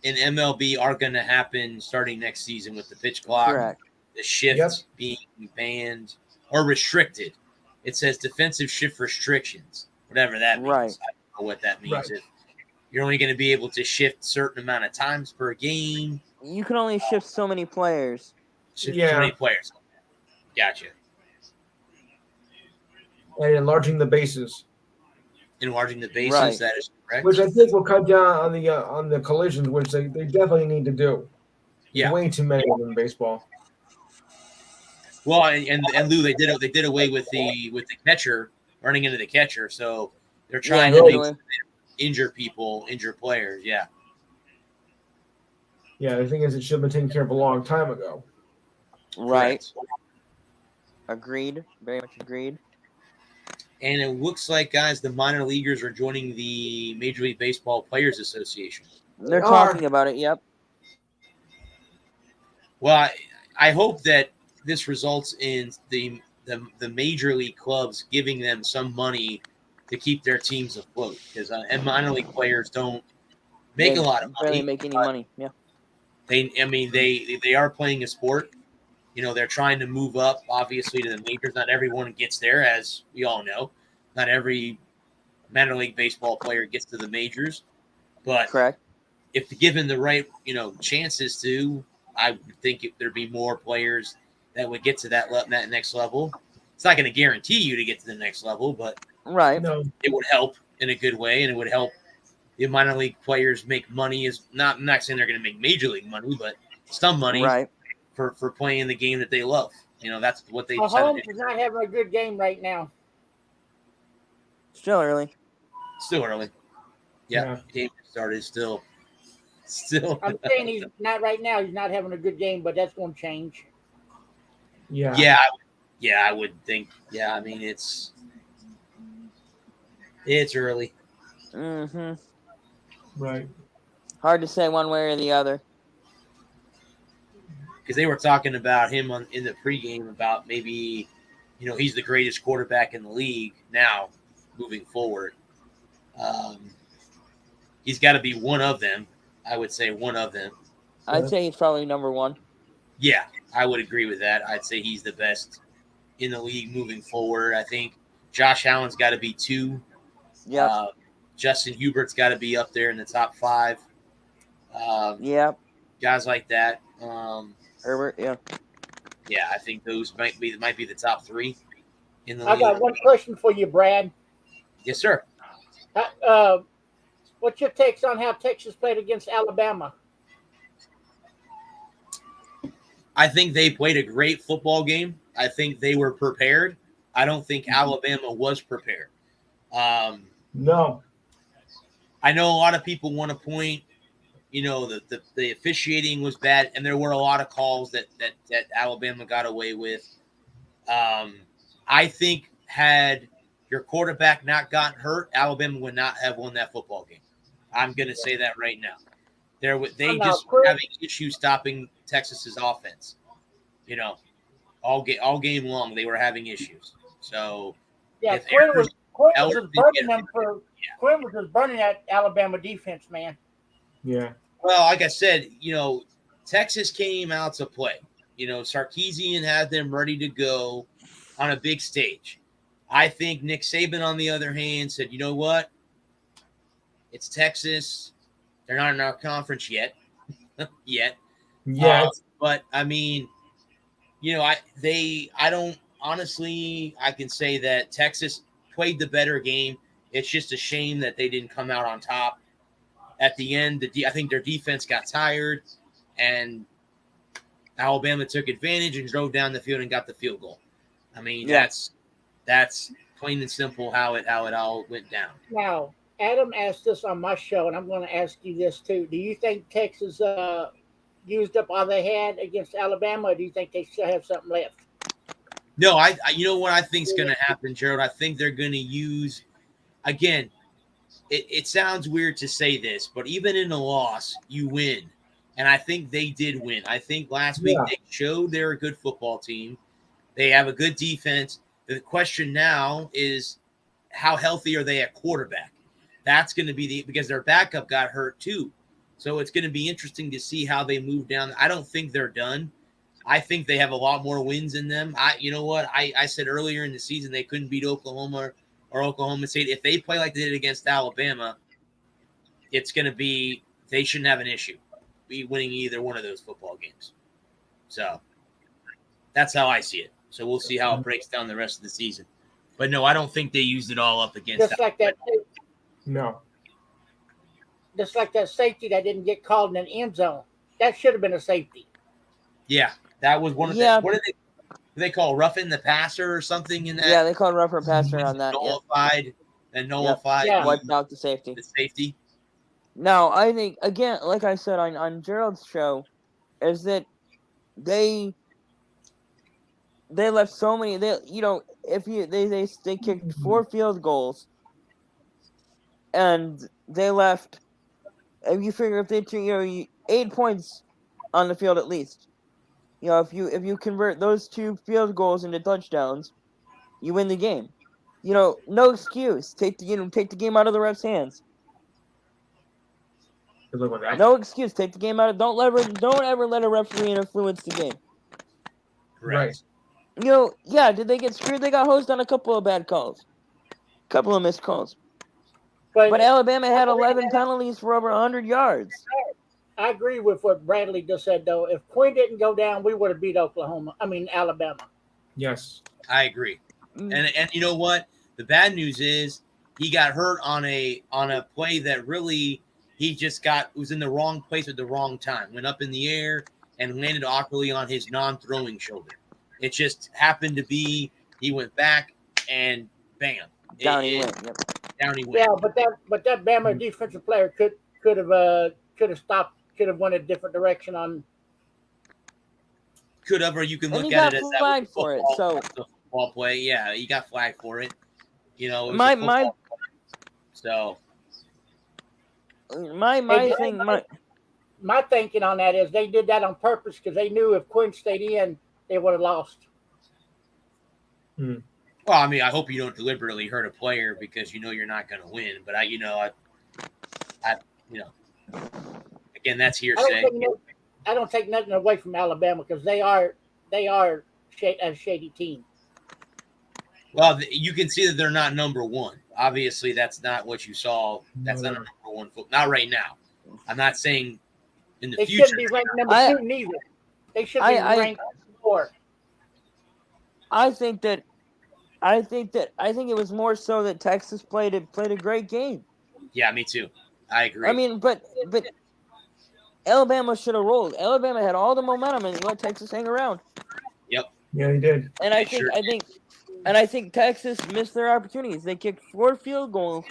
in MLB are going to happen starting next season with the pitch clock, Correct. the shift Yep. being banned or restricted. It says defensive shift restrictions, whatever that means. Right. I don't know what that means. Right. If you're only going to be able to shift a certain amount of times per game, You can only shift so many players. shift Yeah. so many players. Gotcha. And enlarging the bases, Enlarging the bases, Right. that is correct. which I think will cut down on the collisions, which they definitely need to do. Yeah. Way too many of them in baseball. Well, and Lou, they did away with the catcher running into the catcher, so they're trying Yeah, to they make do. injure players. Yeah. Yeah, the thing is, it should have been taken care of a long time ago. Right. Correct. Agreed. Very much agreed. And it looks like, guys, the minor leaguers are joining the Major League Baseball Players Association. They're They are. talking about it. Yep. Well, I hope that this results in the major league clubs giving them some money to keep their teams afloat, because and minor league players don't make They a lot of barely money. make any money. Yeah. They are playing a sport. They're trying to move up, obviously, to the majors. Not everyone gets there, as we all know. Not every minor league baseball player gets to the majors. But Correct. if given the right, chances to, I would think there'd be more players that would get to that next level. It's not going to guarantee you to get to the next level, but Right. No, it would help in a good way, and it would help the minor league players make money. I'm not saying they're going to make major league money, but some money Right. for playing the game that they love. That's what they decided Mahomes to is do. not having a good game right now. Still early. Still early. Yeah. Game started still. I'm saying he's not right now. He's not having a good game, but that's going to change. yeah. Yeah, I would think. Yeah, I mean it's early. Mm-hmm. Right. Hard to say one way or the other. Because they were talking about him in the pregame about maybe, he's the greatest quarterback in the league now, moving forward. He's got to be one of them. I would say one of them. I'd say he's probably number one. Yeah, I would agree with that. I'd say he's the best in the league moving forward. I think Josh Allen's got to be 2. Yep. Justin Hubert's got to be up there in the top 5. Yep. Guys like that. Herbert. Yeah. Yeah, I think those might be the top 3 in the I league. got one question for you, Brad. Yes, sir. What's your takes on how Texas played against Alabama? I think they played a great football game. I think they were prepared. I don't think Alabama was prepared. No. I know a lot of people want to point, the officiating was bad, and there were a lot of calls that Alabama got away with. I think had your quarterback not gotten hurt, Alabama would not have won that football game. I'm going to say that right now. They just were having issues stopping Texas's offense. All game long they were having issues. So Yeah, if Quinn was Ellers just didn't burning get them for. Quinn was just burning that Alabama defense, man. Yeah. Well, like I said, Texas came out to play. Sarkisian had them ready to go on a big stage. I think Nick Saban, on the other hand, said, you know what? It's Texas. They're not in our conference yet. yet. Yeah, But I mean, I don't honestly. I can say that Texas played the better game. It's just a shame that they didn't come out on top at the end. I think their defense got tired, and Alabama took advantage and drove down the field and got the field goal. I mean, Yeah. that's plain and simple how it all went down. Now, Adam asked this on my show, and I'm going to ask you this too. Do you think Texas used up all they had against Alabama, or do you think they still have something left? No, I you know what I think is going to happen, Gerald? I think they're going to use again. It sounds weird to say this, but even in a loss, you win. And I think they did win. I think last week they showed they're a good football team. They have a good defense. The question now is how healthy are they at quarterback? That's going to be because their backup got hurt too. So it's going to be interesting to see how they move down. I don't think they're done. I think they have a lot more wins in them. You know what? I said earlier in the season they couldn't beat Oklahoma or Oklahoma State. If they play like they did against Alabama, it's going to be they shouldn't have an issue be winning either one of those football games. So that's how I see it. So we'll see how it breaks down the rest of the season. But no, I don't think they used it all up against Just like that. no. Just like that safety that didn't get called in an end zone. That should have been a safety. Yeah, that was one of the. What did they call roughing the passer or something in that? Yeah, they called rougher passer on that. Nullified and nullified. Yeah. Wiped out the safety. The safety. Now, I think again, like I said on Gerald's show, is that they left so many. They kicked 4 field goals, and they left. If you figure if they 8 points on the field at least. If you convert those 2 field goals into touchdowns, you win the game. No excuse. Take the game out of the ref's hands. No excuse. Take the game out of. Don't ever let a referee influence the game. Right. Yeah. Did they get screwed? They got hosed on a couple of bad calls, couple of missed calls. But Alabama had 11 penalties for over 100 yards. I agree with what Bradley just said, though. If Quinn didn't go down, we would have beat Alabama. Yes. I agree. And you know what? The bad news is he got hurt on a play that really he was in the wrong place at the wrong time. Went up in the air and landed awkwardly on his non-throwing shoulder. It just happened to be he went back and bam. Down he went. Yep. Down he went. Yeah, but that Bama defensive player could have stopped. Could have went a different direction on. Could have, or you can look at it as flagged for it. So football play, yeah, he got flagged for it. My thinking on that is they did that on purpose because they knew if Quinn stayed in, they would have lost. Well, I mean, I hope you don't deliberately hurt a player because you're not going to win. But again, that's hearsay. I don't take nothing away from Alabama because they are a shady team. Well, you can see that they're not number one. Obviously, that's not what you saw. That's not a number one football. Not right now. I'm not saying in the future. They shouldn't be ranked number 2 neither. They should be ranked 4. I think it was more so that Texas played a great game. Yeah, me too. I agree. I mean, but Alabama should have rolled. Alabama had all the momentum and let Texas hang around. Yep. Yeah, he did. And I think Texas missed their opportunities. They kicked 4 field goals,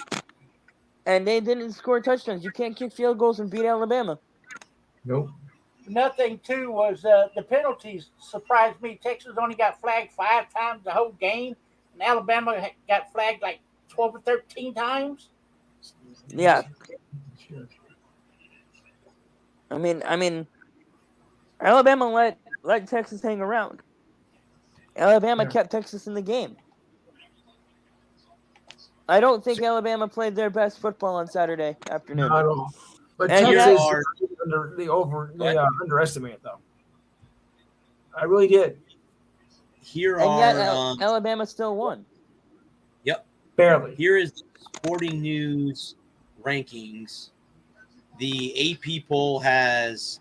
and they didn't score touchdowns. You can't kick field goals and beat Alabama. Nope. Nothing too was the penalties surprised me. Texas only got flagged 5 times the whole game, and Alabama got flagged like 12 or 13 times. Yeah. I mean, Alabama let Texas hang around. Alabama kept Texas in the game. I don't think Alabama played their best football on Saturday afternoon. Not at all. But And Texas, yes. they underestimate it, though. I really did. Alabama still won. Yep. Barely. Here is the Sporting News rankings. The AP poll has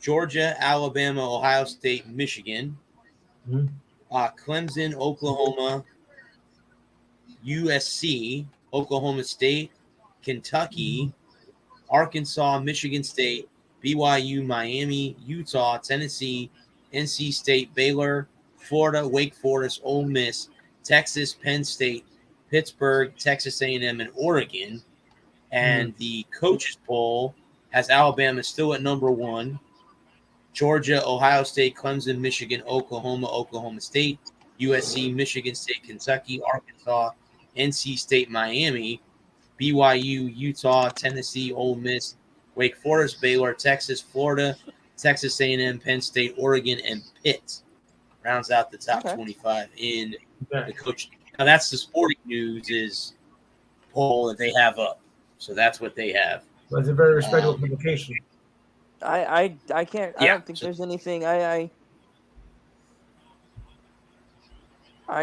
Georgia, Alabama, Ohio State, Michigan, Mhm. Clemson, Oklahoma, USC, Oklahoma State, Kentucky, Arkansas, Michigan State, BYU, Miami, Utah, Tennessee, NC State, Baylor, Florida, Wake Forest, Ole Miss, Texas, Penn State, Pittsburgh, Texas A&M, and Oregon. And the coaches poll has Alabama still at number 1, Georgia, Ohio State, Clemson, Michigan, Oklahoma, Oklahoma State, USC, Michigan State, Kentucky, Arkansas, NC State, Miami, BYU, Utah, Tennessee, Ole Miss, Wake Forest, Baylor, Texas, Florida, Texas A&M, Penn State, Oregon, and Pitt. Rounds out the top Okay. 25 in the coaching. Now that's the sporting news is poll that they have up. So that's what they have. But it's a very respectable publication. I can't. I Yeah. don't think there's anything. I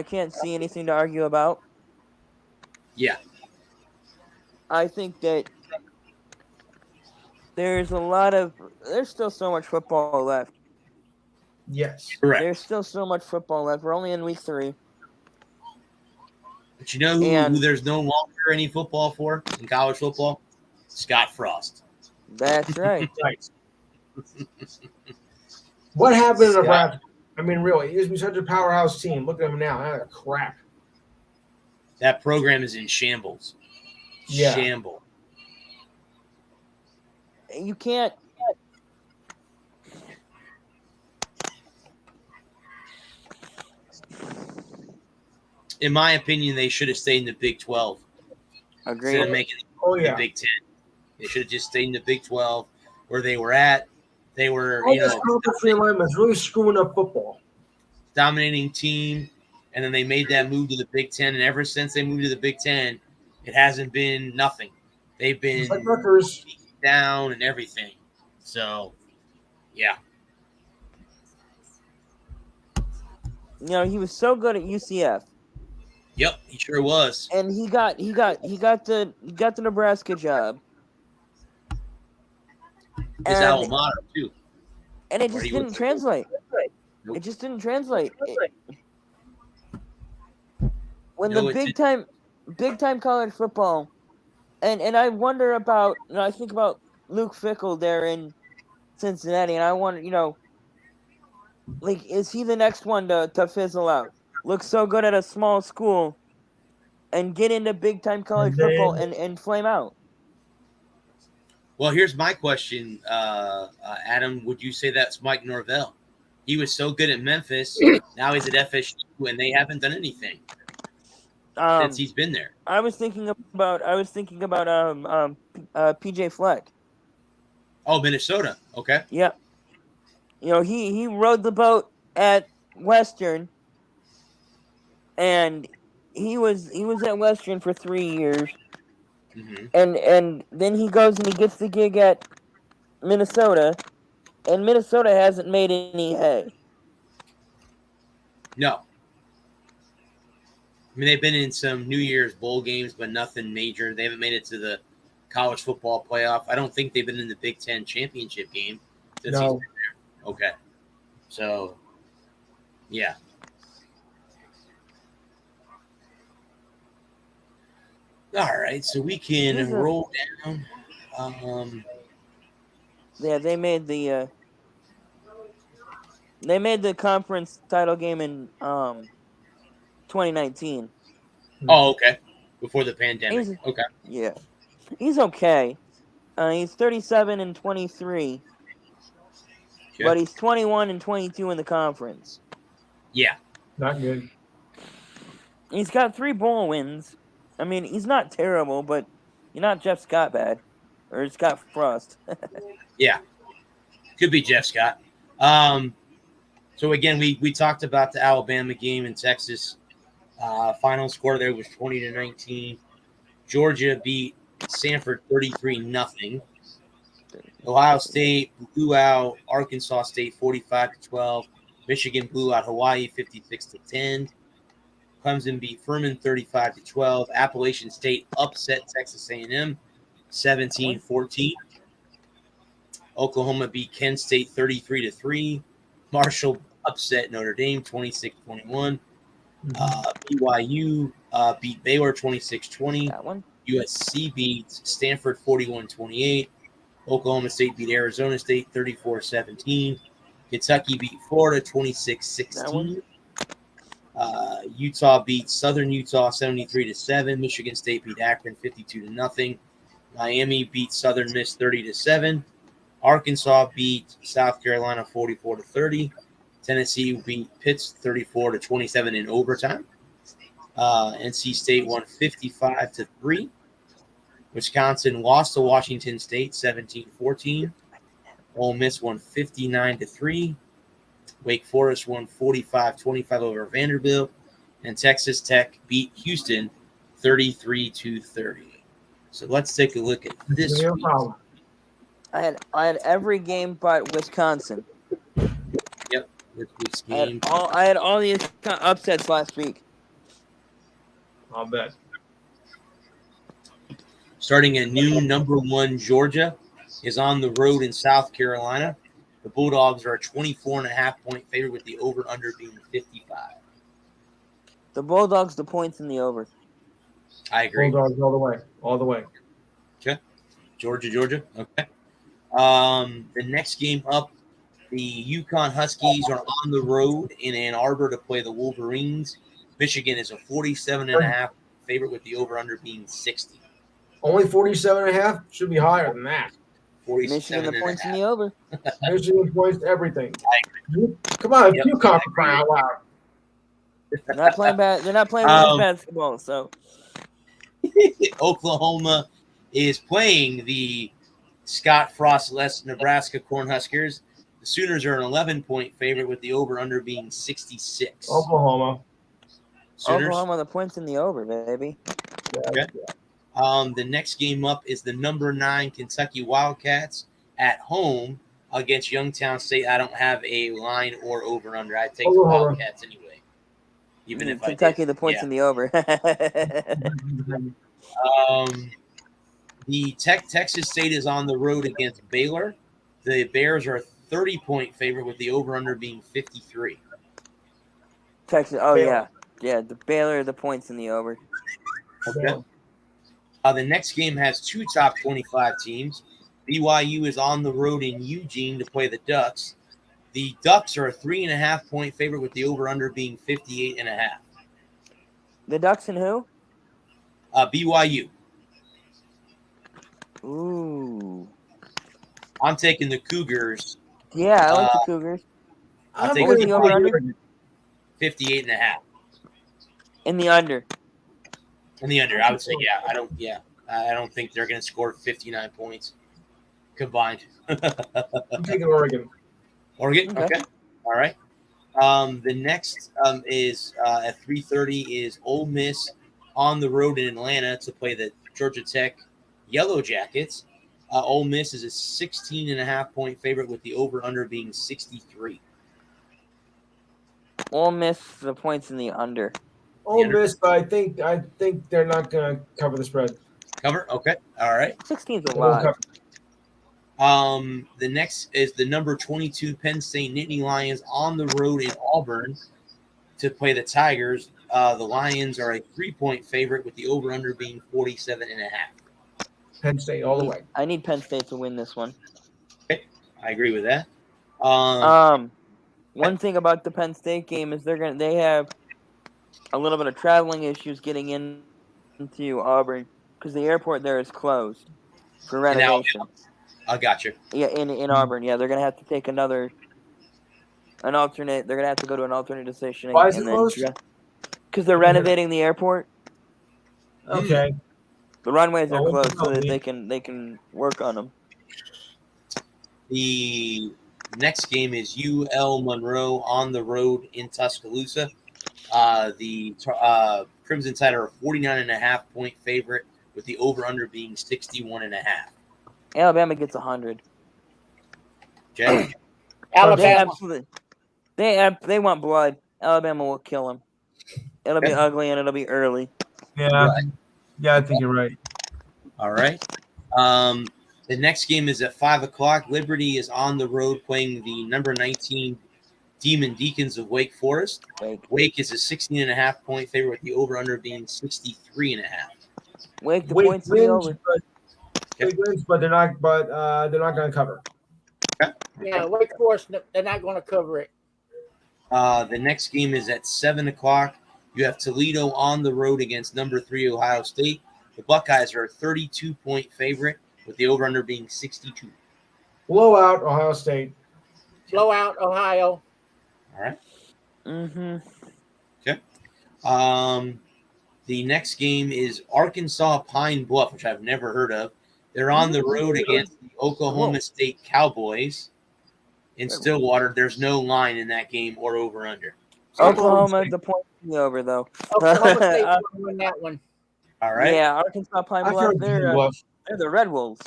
can't see anything to argue about. Yeah. I think that there's still so much football left. Yes. Correct. There's still so much football left. We're only in week 3. But you know who there's no longer any football for in college football? Scott Frost. That's right. Right. What happened to Nebraska? I mean, really, it used to be such a powerhouse team. Look at them now. They're crap. That program is in shambles. Yeah. Shamble. You can't. In my opinion, they should have stayed in the Big 12 Agree. instead of making Oh, the yeah. Big 10. They should have just stayed in the Big 12 where they were at. They were, All this conference realignment is really screwing up football. dominating team, and then they made that move to the Big 10. And ever since they moved to the Big 10, it hasn't been nothing. They've been It's like Rutgers. down and everything. So, yeah. He was so good at UCF, Yep, he sure was. and he got the Nebraska job. His And- alma mater, too. And it Where just he didn't was- translate. Nope. It just didn't translate. When No, the it big time college football, and I wonder about, I think about Luke Fickell there in Cincinnati, and I wonder, is he the next one to fizzle out? Look so good at a small school, and get into big time college And then- football and flame out. Well, here's my question, Adam. Would you say that's Mike Norvell? He was so good at Memphis. Now he's at FSU, and they haven't done anything since he's been there. I was thinking about PJ Fleck. Oh, Minnesota. Okay. Yeah. He rode the boat at Western, and he was at Western for 3 years, Mm-hmm. and then he goes and he gets the gig at Minnesota, and Minnesota hasn't made any hay. No. I mean, they've been in some New Year's bowl games, but nothing major. They haven't made it to the college football playoff. I don't think they've been in the Big Ten championship game since he's No. been there. Okay. So, yeah. All right, so we can Here's a- roll down. Yeah, they made the conference title game in 2019. Oh, okay. Before the pandemic. He's- Okay. Yeah, he's okay. He's 37-23, Okay. but he's 21-22 in the conference. Yeah. Not good. He's got 3 bowl wins. I mean, he's not terrible, but you're not Jeff Scott bad, or Scott Frost. Yeah. Could be Jeff Scott. So again, we talked about the Alabama game in Texas. Final score there was 20-19. Georgia beat Sanford 33-0. Ohio State blew out Arkansas State 45-12. Michigan blew out Hawaii 56-10. Clemson beat Furman 35-12. Appalachian State upset Texas A&M 17-14. Oklahoma beat Kent State 33-3. Marshall upset Notre Dame 26-21. BYU beat Baylor 26-20. That one. USC beat Stanford 41-28. Oklahoma State beat Arizona State 34-17. Kentucky beat Florida 26-16. Utah beat Southern Utah 73-7. Michigan State beat Akron 52-0. Miami beat Southern Miss 30-7. Arkansas beat South Carolina 44-30. Tennessee beat Pitt 34-27 in overtime. NC State won 55-3. Wisconsin lost to Washington State 17-14. Ole Miss won 59-3. Wake Forest won 45-25 over Vanderbilt. And Texas Tech beat Houston 33-30. So let's take a look at this No week. problem. I had every game but Wisconsin. This week's I had game. all the upsets last week. I'll bet. Starting at noon, number 1 Georgia is on the road in South Carolina. The Bulldogs are a 24.5-point favorite with the over-under being 55. The Bulldogs, the points in the over. I agree. Bulldogs all the way. All the way. Georgia. Okay. The next game up, the Yukon Huskies are on the road in Ann Arbor to play the Wolverines. Michigan is a 47.5 favorite with the over-under being 60. Only 47.5? Should be higher than that. Michigan, the points in the over. Michigan points to everything. Come on, Yep. UConn for crying out loud. They're not playing women's basketball, so Oklahoma is playing the Scott Frost-less Nebraska Cornhuskers. The Sooners are an 11-point favorite with the over-under being 66. Oklahoma. Sooners. Oklahoma, the points in the over, baby. Okay. The next game up is the number 9 Kentucky Wildcats at home against Youngstown State. I don't have a line or over-under. I take the Wildcats anyway. Even if Kentucky, I did. the points in the over. The Texas State is on the road against Baylor. The Bears are a 30-point favorite with the over-under being 53. Texas. Oh Baylor. yeah. The Baylor, the points in the over. Okay. The next game has 2 top 25 teams. BYU is on the road in Eugene to play the Ducks. The Ducks are a 3.5-point favorite with the over-under being 58.5. The Ducks and who? BYU. Ooh. I'm taking the Cougars. Yeah, I like the Cougars. I'll I'm take going the to over-under. 58.5. In the under. In the under, I would say, I don't think they're going to score 59 points combined. I'm taking Oregon. Oregon? Okay. Okay. All right. The next is at 3:30 is Ole Miss on the road in Atlanta to play the Georgia Tech Yellow Jackets. Ole Miss is a 16.5-point favorite with the over-under being 63. Ole Miss, the points in the under. Ole Miss, but I think they're not going to cover the spread. Cover? Okay. All right. 16's a They won't lot. cover. The next is the number 22 Penn State Nittany Lions on the road in Auburn to play the Tigers. The Lions are a 3-point favorite with the over-under being 47.5. Penn State all the way. I need Penn State to win this one. I agree with that. One thing about the Penn State game is they have a little bit of traveling issues getting into Auburn because the airport there is closed for renovation. I got you. Yeah, in Auburn. Yeah, they're gonna have to take an alternate. They're gonna have to go to an alternate decision. Why is it closed? Because they're renovating the airport. Okay. The runways are Oh, closed so that okay. they can work on them. The next game is UL Monroe on the road in Tuscaloosa. The Crimson Tide are a 49.5-point favorite with the over-under being 61.5. Alabama gets 100. Jay? Alabama. They want blood. Alabama will kill them. It'll be ugly and it'll be early. Yeah. Right. Yeah, I think you're right. All right. The next game is at 5 o'clock. Liberty is on the road playing the number 19 Demon Deacons of Wake Forest. Wake is a 16.5-point favorite with the over-under being 63.5. Wake the Wake points to the wins, over. Wake wins, but they're not. But they're not going to cover. Yeah, Wake Forest, they're not going to cover it. The next game is at 7 o'clock. You have Toledo on the road against number 3 Ohio State. The Buckeyes are a 32-point favorite with the over-under being 62. Blowout, Ohio State. Blowout, Ohio. All right. Mm-hmm. The next game is Arkansas Pine Bluff, which I've never heard of. They're on the road against the Oklahoma State Cowboys in Stillwater. There's no line in that game or over-under. Oklahoma the point to the over though. Oklahoma State's going to win that one. All right. Yeah, Arkansas Pine I've Bluff. heard They're Bluff. the Red Wolves.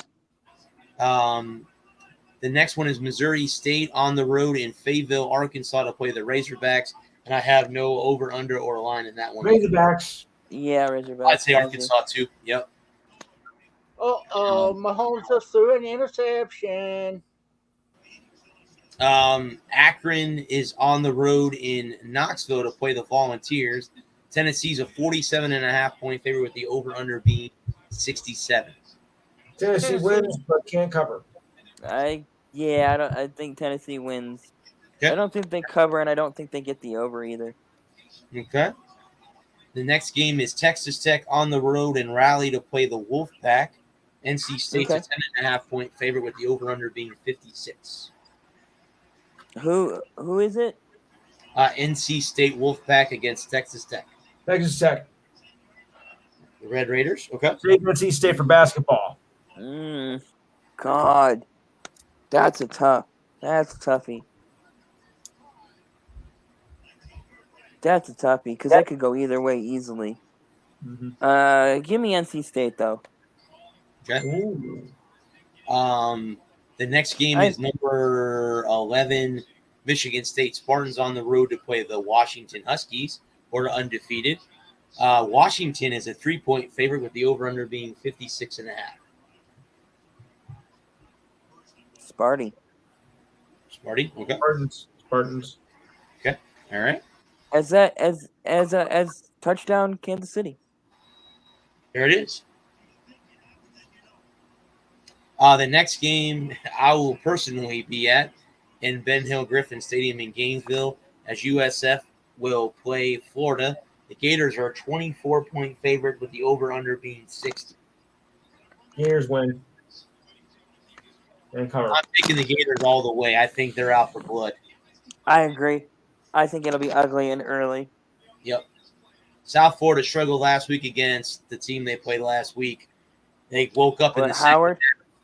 The next one is Missouri State on the road in Fayetteville, Arkansas to play the Razorbacks. And I have no over, under, or line in that one. Razorbacks. Yeah, Razorbacks. I'd say Arkansas too. Yep. Mahomes just threw an interception. Akron is on the road in Knoxville to play the Volunteers. Tennessee's a 47.5-point favorite with the over-under being 67. Tennessee wins, but can't cover. I think Tennessee wins. Okay. I don't think they cover, and I don't think they get the over either. Okay. The next game is Texas Tech on the road in Raleigh to play the Wolfpack. NC State's a 10.5-point favorite with the over-under being 56. Who is it? NC State Wolfpack against Texas Tech. Texas Tech. The Red Raiders. Okay. NC State for basketball. God, that's a toughie. That's a toughie because that could go either way easily. Mm-hmm. Give me NC State though. Okay. Ooh. The next game is number 11, Michigan State Spartans on the road to play the Washington Huskies, or undefeated. Washington is a 3-point favorite with the over-under being 56.5. Sparty. Okay. Spartans. Okay. All right. As touchdown Kansas City. There it is. The next game I will personally be at in Ben Hill Griffin Stadium in Gainesville as USF will play Florida. The Gators are a 24-point favorite with the over-under being 60. Gators win. And cover. I'm taking the Gators all the way. I think they're out for blood. I agree. I think it'll be ugly and early. Yep. South Florida struggled last week against the team they played last week. They woke up in the Howard.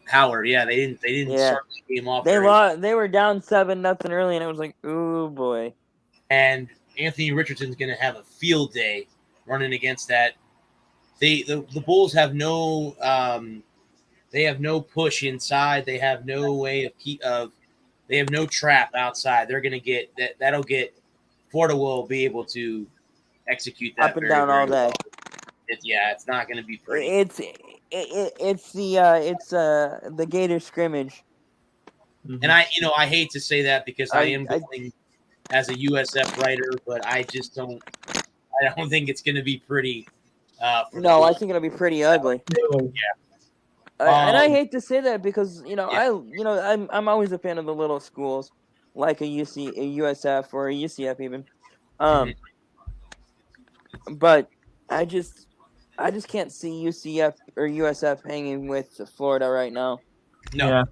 Howard, yeah, they didn't start the game off. They were down 7-0 early, and it was like, ooh boy. And Anthony Richardson's going to have a field day running against that. The Bulls have no push inside. They have no way they have no trap outside. They're going to get that. That'll get Florida will be able to execute that up and down all day. It's not going to be pretty. It's the Gator scrimmage. And I hate to say that because I am going as a USF writer, but I don't think it's going to be pretty. I think it'll be pretty ugly. Yeah. And I hate to say that because I'm always a fan of the little schools like a USF or a UCF even. But I just can't see UCF or USF hanging with Florida right now. No. Yeah.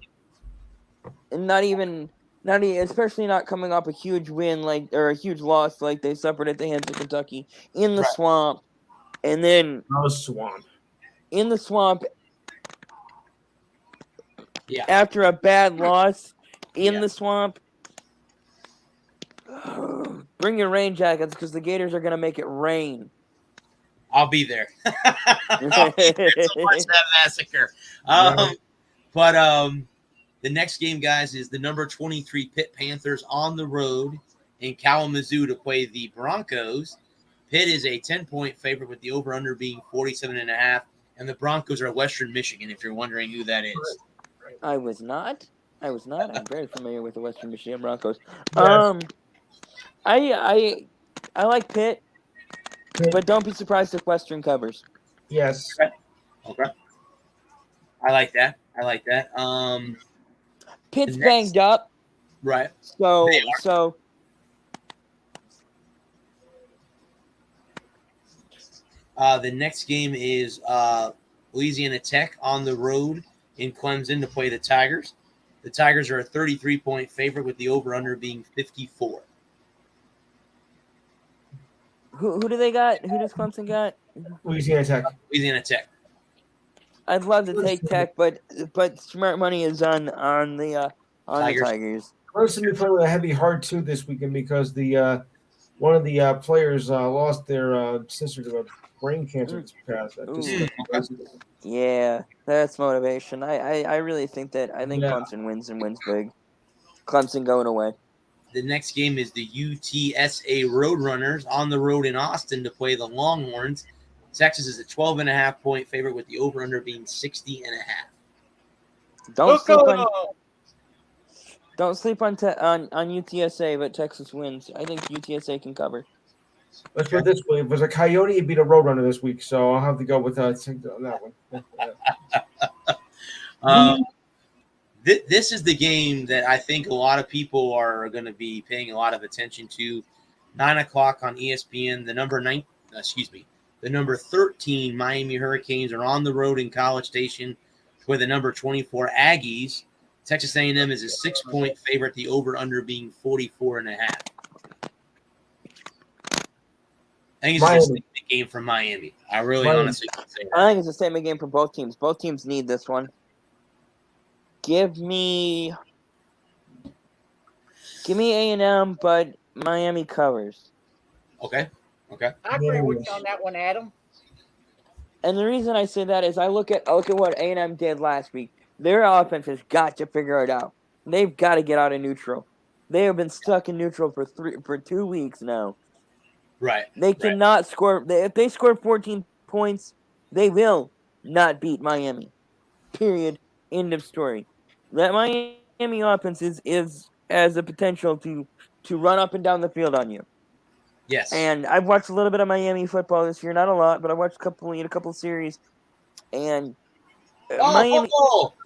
And not even, especially not coming off a huge win or a huge loss like they suffered at the hands of Kentucky in the swamp, and then in the swamp. Yeah. After a bad loss in the swamp. Bring your rain jackets because the Gators are going to make it rain. I'll be there. I'll be there to watch that massacre. But the next game, guys, is the number 23 Pitt Panthers on the road in Kalamazoo to play the Broncos. Pitt is a 10-point favorite with the over-under being 47.5, and the Broncos are Western Michigan, if you're wondering who that is. I was not. I'm very familiar with the Western Michigan Broncos. Yes. I like Pitt, Pitt. but don't be surprised if Western covers. Yes. Okay. I like that. Pitt's next- banged up, Right. so They are. so The next game is Louisiana Tech on the road in Clemson to play the Tigers. The Tigers are a 33-point favorite with the over-under being 54. who do they got? Who does Clemson got? Louisiana Tech. Louisiana Tech. I'd love to take Tech, but smart money is on the Tigers. Tigers. Clemson be playing with a heavy heart too this weekend because the one of the players lost their sister to a brain cancer this past. Yeah, that's motivation. I really think Clemson wins and wins big. Clemson going away. The next game is the UTSA Roadrunners on the road in Austin to play the Longhorns. Texas is a 12.5-point favorite with the over-under being 60.5. Don't sleep on UTSA, but Texas wins. I think UTSA can cover. Let's put it this way: if it was a Coyote, it'd beat a Roadrunner this week. So I'll have to go with on that one. This is the game that I think a lot of people are going to be paying a lot of attention to. 9:00 on ESPN. The number 13 Miami Hurricanes are on the road in College Station with the number 24 Aggies. Texas A&M is a 6-point favorite. The over/under being 44.5. I think it's just a game from Miami. I really honestly can say that. I think it's a statement game for both teams. Both teams need this one. Give me A&M, but Miami covers. Okay. I agree with you on that one, Adam. And the reason I say that is I look at what A&M did last week. Their offense has got to figure it out. They've got to get out of neutral. They have been stuck in neutral for 2 weeks now. Right. They cannot score. If they score 14 points, they will not beat Miami. Period. End of story. That Miami offense has the potential to run up and down the field on you. Yes. And I've watched a little bit of Miami football this year, not a lot, but I watched a couple series, and Miami.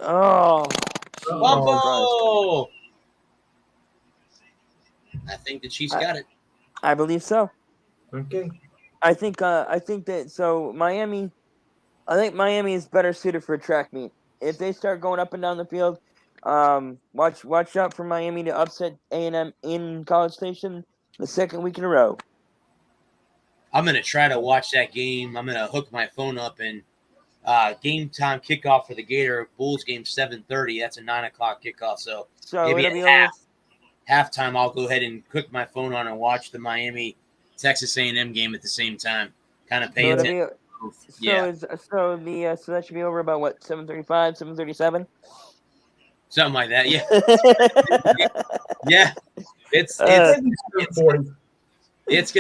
Bumpo! I think the Chiefs got it. I believe so. Okay. I think that so Miami. I think Miami is better suited for a track meet. If they start going up and down the field, watch out for Miami to upset A&M in College Station the second week in a row. I'm going to try to watch that game. I'm going to hook my phone up and game time kickoff for the Gator Bulls game 7:30. That's a 9:00 kickoff. So maybe at halftime I'll go ahead and cook my phone on and watch the Miami Texas A&M game at the same time. Kind of pay attention. So that should be over about what 7:35, 7:37. Something like that. Yeah. Yeah. It's going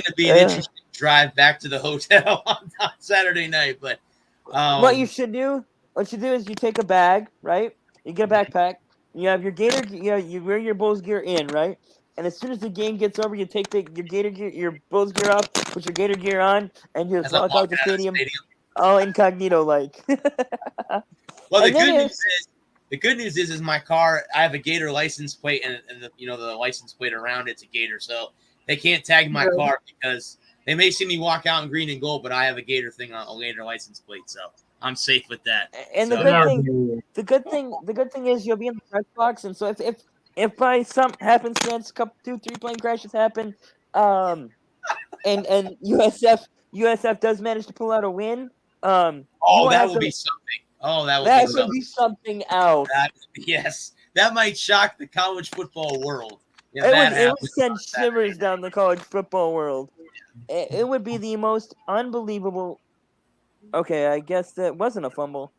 to be an interesting drive back to the hotel on Saturday night, but what you should do is you take a bag, right? You get a backpack. You have your Gator. You wear your Bulls gear in, right? And as soon as the game gets over, you take your Gator gear, your Bulls gear off, put your Gator gear on, and just walk out the stadium, all incognito like. Well, the good news is my car. I have a Gator license plate, and the license plate around it's a Gator, so they can't tag my car because they may see me walk out in green and gold, but I have a Gator thing on a Gator license plate, so I'm safe with that. And the good thing is you'll be in the press box, and so if by some happenstance, 2-3 plane crashes happen, and USF does manage to pull out a win, that will be something. That would be something else. Yes, that might shock the college football world. It would send shivers down the college football world. It would be the most unbelievable. Okay, I guess that wasn't a fumble.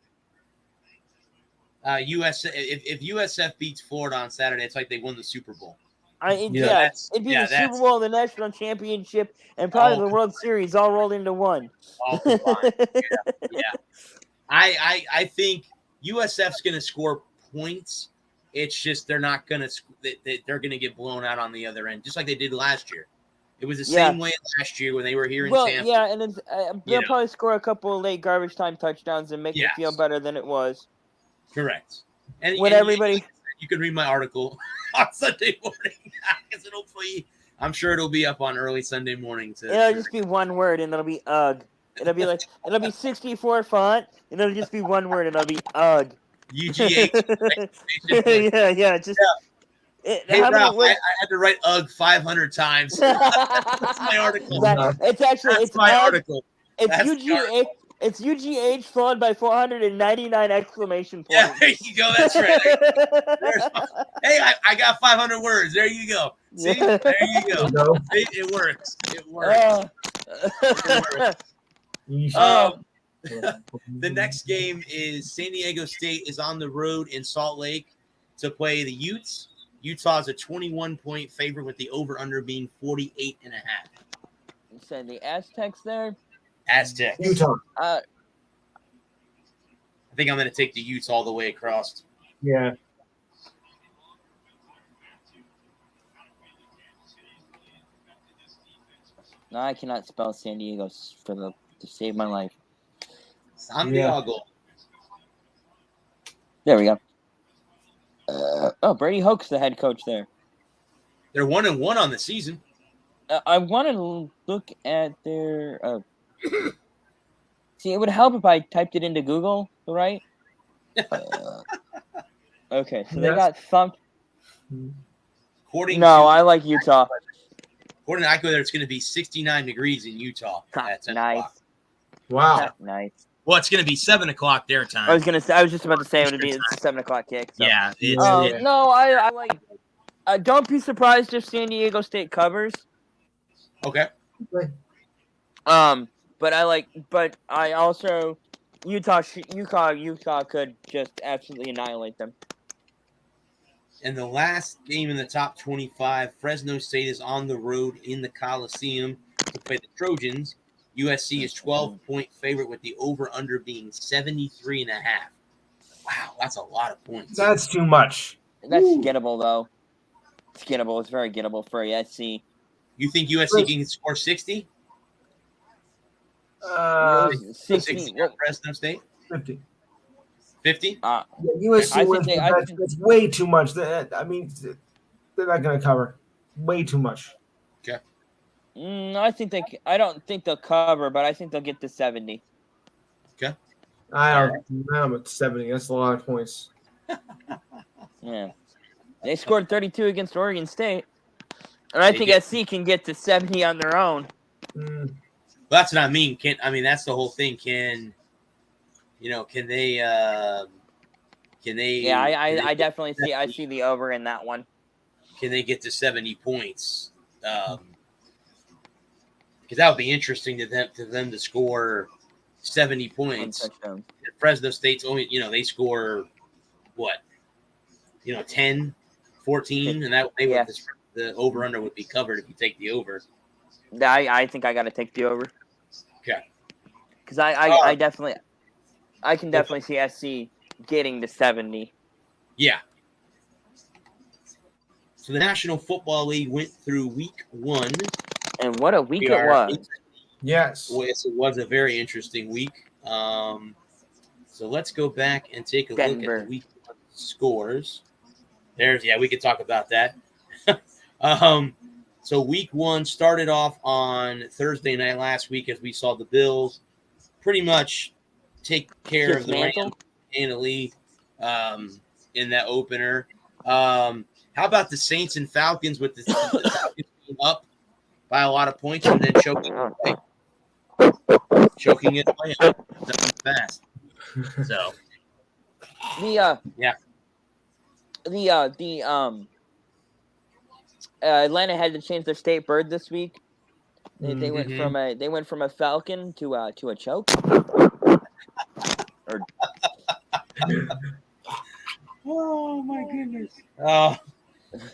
If USF beats Florida on Saturday, it's like they won the Super Bowl. It'd be the Super Bowl, the national championship, and probably the World Series all rolled into one. Yeah. I think USF's going to score points. It's just they're not gonna they're gonna get blown out on the other end, just like they did last year. It was the same way last year when they were here in Tampa. Yeah, and it's, they'll probably score a couple of late garbage time touchdowns and make it feel better than it was. Correct. And when everybody, you can read my article on Sunday morning because I'm sure it'll be up on early Sunday morning. It'll just be one word, and it'll be ugh. It'll be 64 font, and it'll just be one word, and it'll be ugh. UGH. yeah. Hey, Ralph, I had to write ugh 500 times. That's my article. It's my article. It's UGH. It's UGH followed by 499 exclamation points. Yeah, there you go. That's right. Hey, I got 500 words. There you go. See, there you go. It works. It works. The next game is San Diego State is on the road in Salt Lake to play the Utes. Utah's a 21-point favorite with the over-under being 48.5. You said the Aztecs there? Aztecs. Utah. I think I'm going to take the Utes all the way across. Yeah. No, I cannot spell San Diego to save my life. San Diego. There we go. Brady Hoke's the head coach there. They're 1-1 on the season. I want to look at their. See, it would help if I typed it into Google, right? Okay, so they got thumped. I like Utah. According to IQ, it's going to be 69 degrees in Utah at 10 o'clock. Wow. Nice. Well, it's going to be 7 o'clock their time. I was just about to say it's a 7 o'clock kick. So. Yeah. No, I like. Don't be surprised if San Diego State covers. Okay. But I also Utah could just absolutely annihilate them. And the last game in the top 25, Fresno State is on the road in the Coliseum to play the Trojans. USC is 12-point favorite with the over-under being 73.5. Wow, that's a lot of points. That's too much. That's gettable, though. It's gettable. It's very gettable for USC. You think USC can score 60? 60 at Fresno State? 50. 50? USC wins. That's way too much. I mean, they're not going to cover. Way too much. Okay. I don't think they'll cover, but I think they'll get to 70. Okay. I'm at 70. That's a lot of points. Yeah. They scored 32 against Oregon State. And I think SC can get to 70 on their own. Well, that's what I mean. That's the whole thing. Can they Yeah, I definitely see the over in that one. Can they get to 70 points? Because that would be interesting to them to score 70 points. Fresno State's only, they score what? 10, 14, and that the over under would be covered if you take the over. I think I got to take the over. Okay. Because I can definitely see SC getting to 70. Yeah. So the National Football League went through week 1. And what a week it was. Yes. Yes, it was a very interesting week. So let's go back and take a look at the week 1 scores. We could talk about that. So week 1 started off on Thursday night last week as we saw the Bills pretty much take care of the Rams handily in that opener. How about the Saints and Falcons with the Falcons being up by a lot of points and then choking it away fast. So Atlanta had to change their state bird this week. They went from a falcon to a choke. Oh my goodness.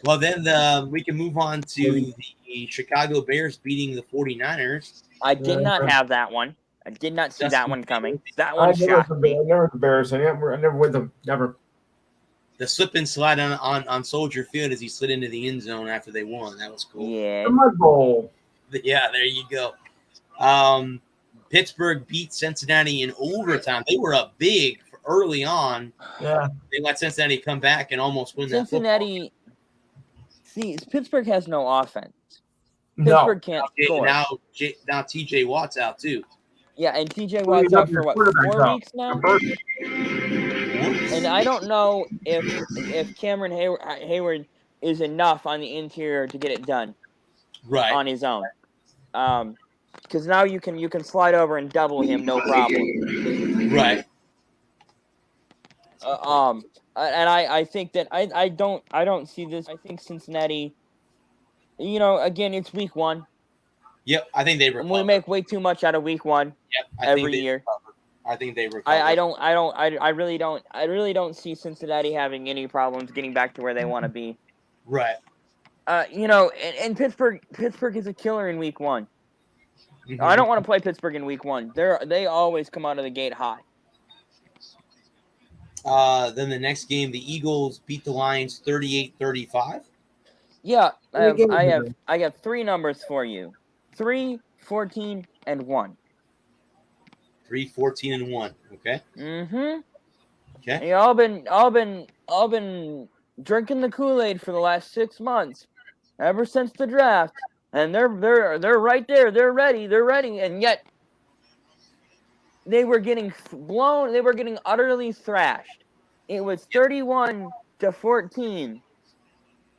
Well, then we can move on to the Chicago Bears beating the 49ers. I did not have that one. I did not see that one coming. That one shocked me. I never embarrassed. I never with them. Never. the slip and slide on Soldier Field as he slid into the end zone after they won. That was cool. Yeah. The Mud Bowl. Yeah, there you go. Pittsburgh beat Cincinnati in overtime. They were up big early on. Yeah. They let Cincinnati come back and almost win Cincinnati. See, Pittsburgh has no offense. No. Pittsburgh can't score. Now TJ Watt's out too. Yeah, and TJ Well, Watt's you out got for your what, quarterback 4 out. weeks now? Perfect. And I don't know if Cameron Hayward is enough on the interior to get it done Right. on his own. Because now you can slide over and double him, no problem. Right. And I think that I don't see this. I think Cincinnati. Again, it's week 1. Yep. I think they recover. We make way too much out of week 1 Yep. every year. I think they recover. I really don't see Cincinnati having any problems getting back to where they want to be. Right. And Pittsburgh is a killer in week 1. Mm-hmm. I don't want to play Pittsburgh in week 1. They always come out of the gate hot. Then the next game, the Eagles beat the Lions 38-35. Yeah, I got 3 numbers for you: 3, 14, and 1. 3, 14, and 1. Okay. Mm-hmm. Okay. You all been drinking the Kool-Aid for the last 6 months, ever since the draft, and they're right there. They're ready, and yet they were getting blown. They were getting utterly thrashed. It was 31-14,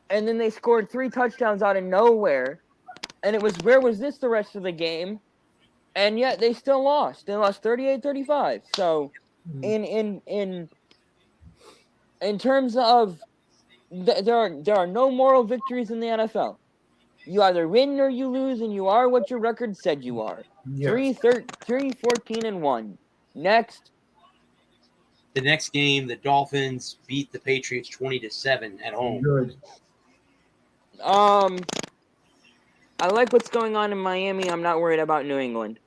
and then they scored 3 touchdowns out of nowhere, and it was, where was this the rest of the game? And yet they still lost. They lost 38-35. So in terms of there are no moral victories in the NFL. You either win or you lose, and you are what your record said you are. Yes. 3, 14, and 1. Next. The next game, the Dolphins beat the Patriots 20-7 at home. Good. I like what's going on in Miami. I'm not worried about New England.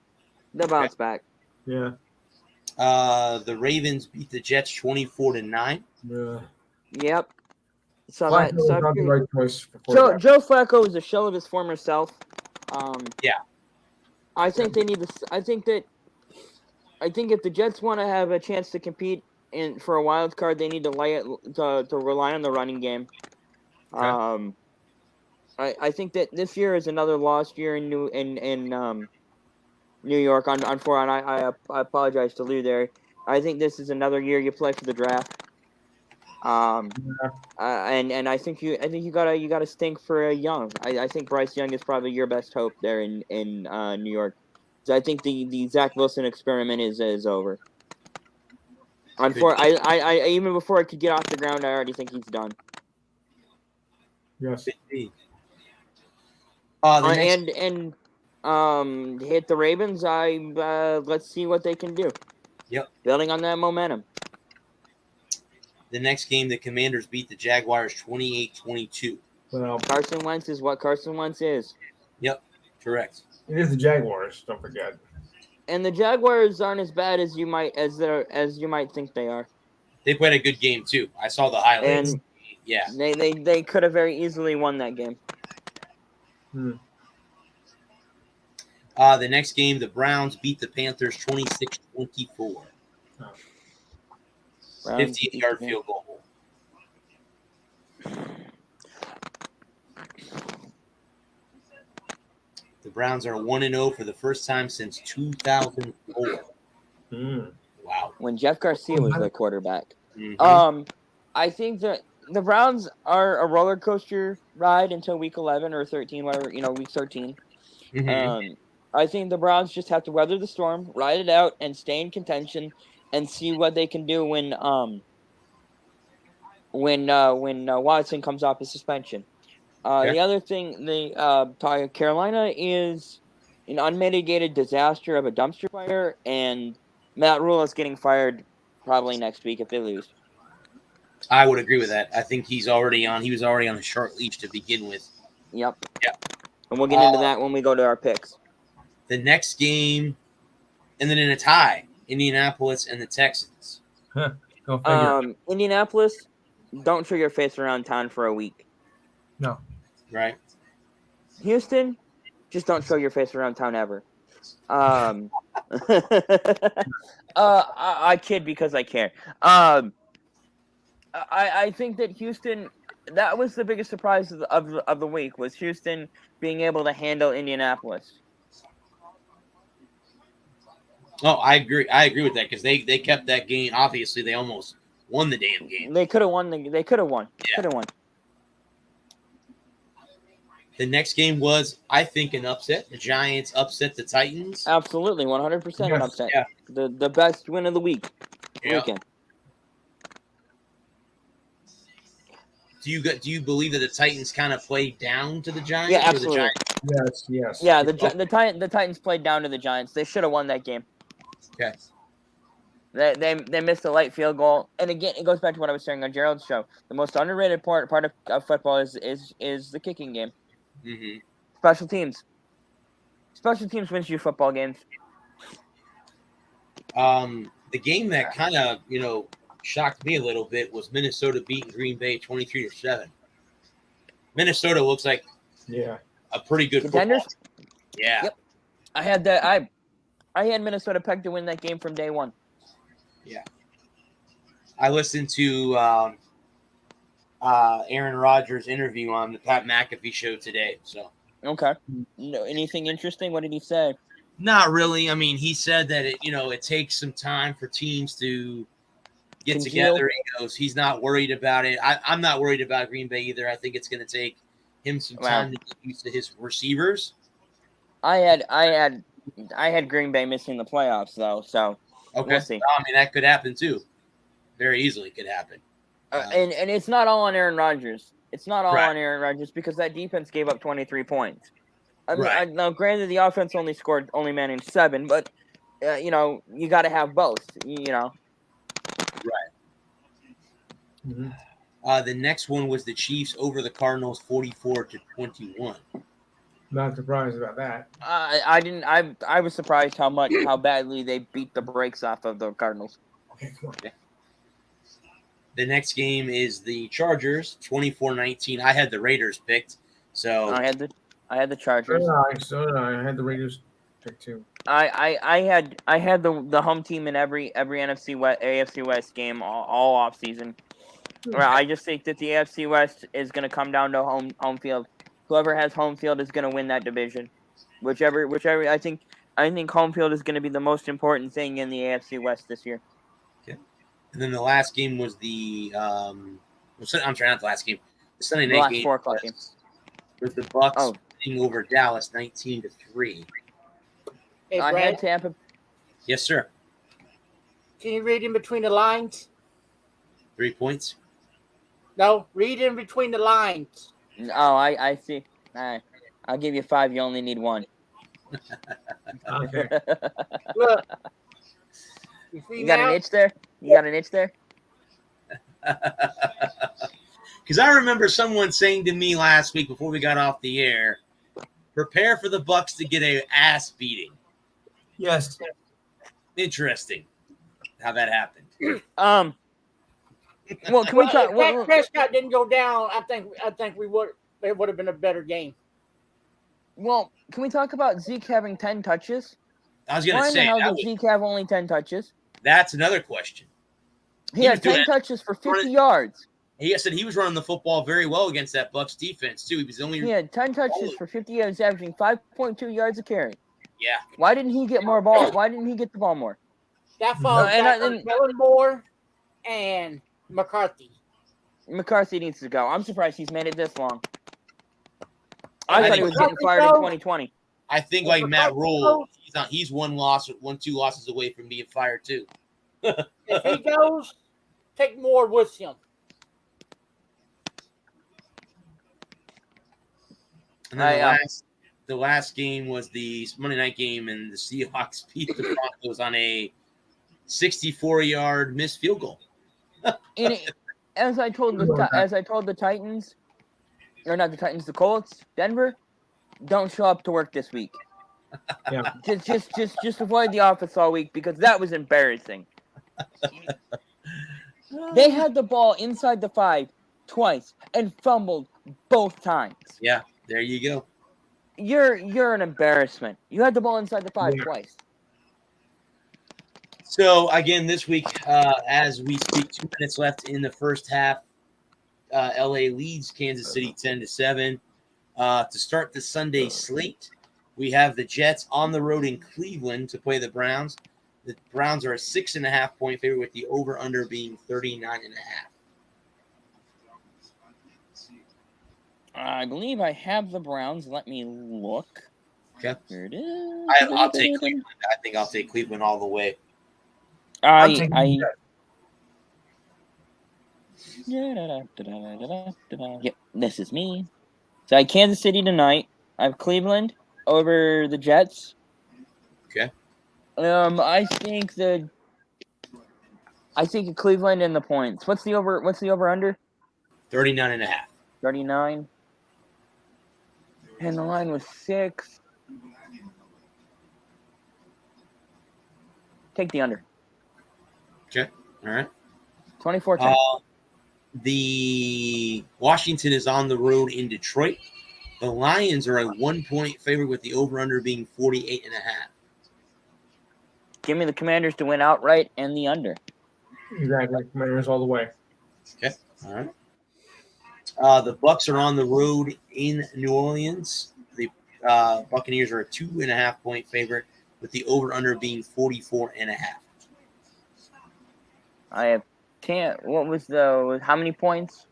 They'll bounce back. Yeah. The Ravens beat the Jets 24-9. Yeah. Yep. So Flacco was not the right choice for quarterback. Joe Flacco is a shell of his former self. Yeah. I think they need to. I think if the Jets want to have a chance to compete for a wild card, they need to rely on the running game. Okay. I think that this year is another lost year in New York. And I apologize to Lou there. I think this is another year you play for the draft. And I think you gotta stink for Young. I think Bryce Young is probably your best hope there in New York. So I think the Zach Wilson experiment is over. I even before it could get off the ground, I already think he's done. Yes. Hit the Ravens. Let's see what they can do. Yep. Building on that momentum. The next game, the Commanders beat the Jaguars 28-22. Well, Carson Wentz is what Carson Wentz is. Yep, correct. it is the Jaguars. Don't forget. And the Jaguars aren't as bad as you might think they are. They played a good game too. I saw the highlights. And yeah. They could have very easily won that game. The next game, the Browns beat the Panthers 26-24. 58-yard field goal. The Browns are 1-0 for the first time since 2004. Wow. When Jeff Garcia was their quarterback. Mm-hmm. I think that the Browns are a roller coaster ride until week 11 or 13, whatever, week 13. Mm-hmm. I think the Browns just have to weather the storm, ride it out, and stay in contention, and see what they can do when Watson comes off his suspension. Okay. The other thing, Carolina is an unmitigated disaster of a dumpster fire, and Matt Rule is getting fired probably next week if they lose. I would agree with that. I think he was already on a short leash to begin with. Yep. Yeah. And we'll get into that when we go to our picks. The next game, and then in a tie, Indianapolis and the Texans. Go figure. Indianapolis, don't show your face around town for a week. Right. Houston, just don't show your face around town ever. I kid because I care. I think that Houston, that was the biggest surprise of the week, was Houston being able to handle Indianapolis. Oh, I agree. I agree with that because they kept that game. Obviously, they almost won the damn game. They could have won. They could have won. Yeah. Could have won. The next game was, I think, an upset. The Giants upset the Titans. Absolutely, 100% an Yes. upset. Yeah. The best win of the week. Yeah. Weekend. Do you believe that the Titans kind of played down to the Giants? Yeah, or the absolutely. Giants? Yes. Yeah, the Titans played down to the Giants. They should have won that game. Okay. They missed a late field goal, and again, it goes back to what I was saying on Gerald's show. The most underrated part of football is the kicking game. Mm-hmm. Special teams wins you football games. The game that kind of shocked me a little bit was Minnesota beating Green Bay 23-7. Minnesota looks like a pretty good Contenders? football team. Yeah. Yep. I had that. I had Minnesota pegged to win that game from day one. I listened to Aaron Rodgers' interview on the Pat McAfee show today. So Okay. No, anything interesting? What did he say? not really. I mean, he said that it takes some time for teams to get Congeal. together. He goes, he's not worried about it. I'm not worried about Green Bay either. I think it's going to take him some time to get used to his receivers. I had Green Bay missing the playoffs though, so Okay. we'll see. I mean, that could happen too. Very easily could happen. And it's not all on Aaron Rodgers. It's not all Right. on Aaron Rodgers because that defense gave up 23 points. I mean, Right. now granted the offense only managed 7, but you got to have both. Mhm. The next one was the Chiefs over the Cardinals, 44-21. Not surprised about that. I was surprised how badly they beat the brakes off of the Cardinals. Okay, come on. The next game is the Chargers, 24-19. I had the Raiders picked, so I had the Chargers. So did I. I had the Raiders pick too. I had the home team in every NFC West, AFC West game all off season. I just think that the AFC West is going to come down to home field. Whoever has home field is going to win that division. Whichever I think home field is going to be the most important thing in the AFC West this year. and then the last game was the I'm sorry, not the last game. The Sunday The night last game 4 o'clock game. was the Bucks Oh. winning over Dallas 19-3. Hey, I Brad, had Tampa. Yes, sir. can you read in between the lines? 3 points. No, read in between the lines. Oh, I see. All right. I'll give you 5. You only need 1. Okay. Look. You see You got now? an itch there? You got an itch there? Because I remember someone saying to me last week before we got off the air, prepare for the Bucks to get a ass beating. Yes. Interesting how that happened. Well, can we talk? If Well, Dak Prescott didn't go down, I think it would have been a better game. well, can we talk about Zeke having 10 touches? I was going Why to in the say, hell did Zeke have only 10 touches? that's another question. He He had was doing 10 it. touches for 50 yards. He said he was running the football very well against that Bucks defense, too. He was only, He had 10 touches for 50 yards, averaging 5.2 yards a carry. yeah. Why didn't he get more ball? Why didn't he get the ball more? That falls and back I- on and- Kellen Moore and McCarthy. McCarthy needs to go. I'm surprised he's made it this long. I I thought think he was getting McCarthy fired in goes- 2020. I think like Matt Rule, he's 2 losses away from being fired, too. If he goes, take Moore with him. And then I, the last game was the Monday night game, and the Seahawks beat the Broncos on a 64-yard missed field goal. And as I told the Titans, or not the Titans, the Colts, Denver, don't show up to work this week. Yeah. Just avoid the office all week because that was embarrassing. They had the ball inside the 5 twice and fumbled both times. Yeah, there you go. You're an embarrassment. You had the ball inside the 5 Yeah. twice. So again, this week, as we speak, 2 minutes left in the first half. LA leads Kansas City 10-7. To start the Sunday slate, we have the Jets on the road in Cleveland to play the Browns. The Browns are a 6.5 point favorite with the over/under being 39.5. I believe I have the Browns. Let me look. Okay. Here it is. I'll take Cleveland. I think I'll take Cleveland all the way. I'm taking the Jets. Yep, this is me. So I have Kansas City tonight. I have Cleveland over the Jets. Okay. I think Cleveland in the points. What's the over under? 39.5. 39. And the line was 6. Take the under. Okay. All right. 24-10. The Washington is on the road in Detroit. The Lions are a 1 point favorite with the over/under being 48.5. Give me the Commanders to win outright and the under. Exactly. Commanders all the way. Okay. All right. The Bucks are on the road in New Orleans. The Buccaneers are a 2.5 point favorite with the over/under being 44.5. I have what was the how many points?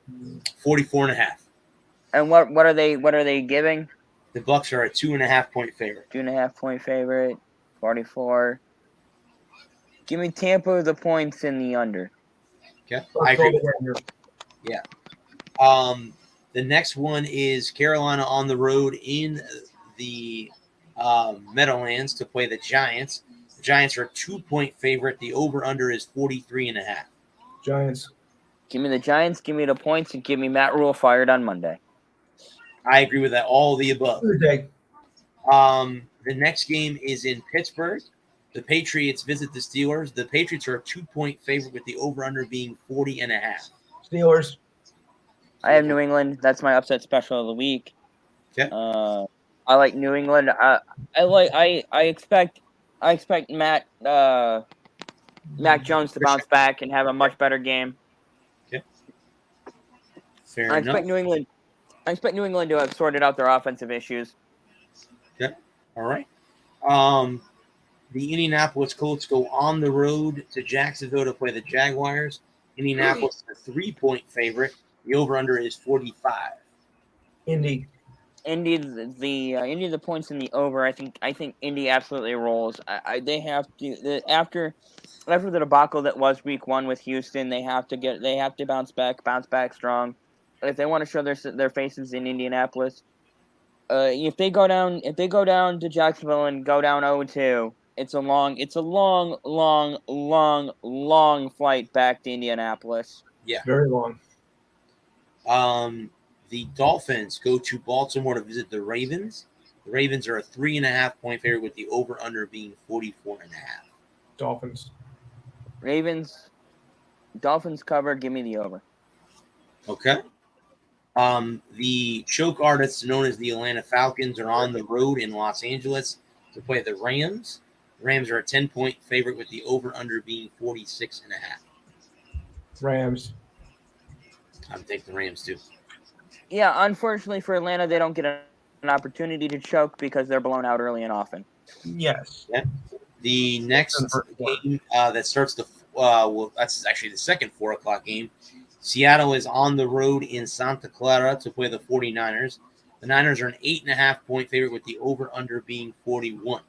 44.5. And what are they giving? The Bucks are a 2.5 point favorite. 2.5 point favorite. 44. Give me Tampa the points in the under. Okay. I agree. Yeah. The next one is Carolina on the road in the Meadowlands to play the Giants. The Giants are a 2 point favorite. The over/under is 43.5. Giants. Give me the Giants. Give me the points, and give me Matt Rule fired on Monday. I agree with that. All of the above. Tuesday. The next game is in Pittsburgh. The Patriots visit the Steelers. The Patriots are a 2 point favorite with the over/under being 40.5. Steelers. I have New England. That's my upset special of the week. Okay. I like New England. I expect Mac Jones to bounce back and have a much better game. Fair I enough. expect New England to have sorted out their offensive issues. Okay. All right. The Indianapolis Colts go on the road to Jacksonville to play the Jaguars. Indianapolis is a 3 point favorite. The over/under is 45. Indy. Indy the points in the over. I think Indy absolutely rolls. They have to after the debacle that was week 1 with Houston. They have to bounce back strong. If they want to show their faces in Indianapolis, if they go down to Jacksonville and go down 0-2, it's a long flight back to Indianapolis. Yeah. Very long. The Dolphins go to Baltimore to visit the Ravens. The Ravens are a 3.5 point favorite with the over/under being 44.5. Dolphins. Dolphins cover. Give me the over. Okay. The choke artists known as the Atlanta Falcons are on the road in Los Angeles to play the Rams. The Rams are a 10 point favorite with the over/under being 46.5. Rams. I'm taking the Rams too. Yeah, unfortunately for Atlanta, they don't get an opportunity to choke because they're blown out early and often. Yes. Yeah. The next game that starts that's actually the second 4 o'clock game. Seattle is on the road in Santa Clara to play the 49ers. The Niners are an 8.5 point favorite with the over/under being 41.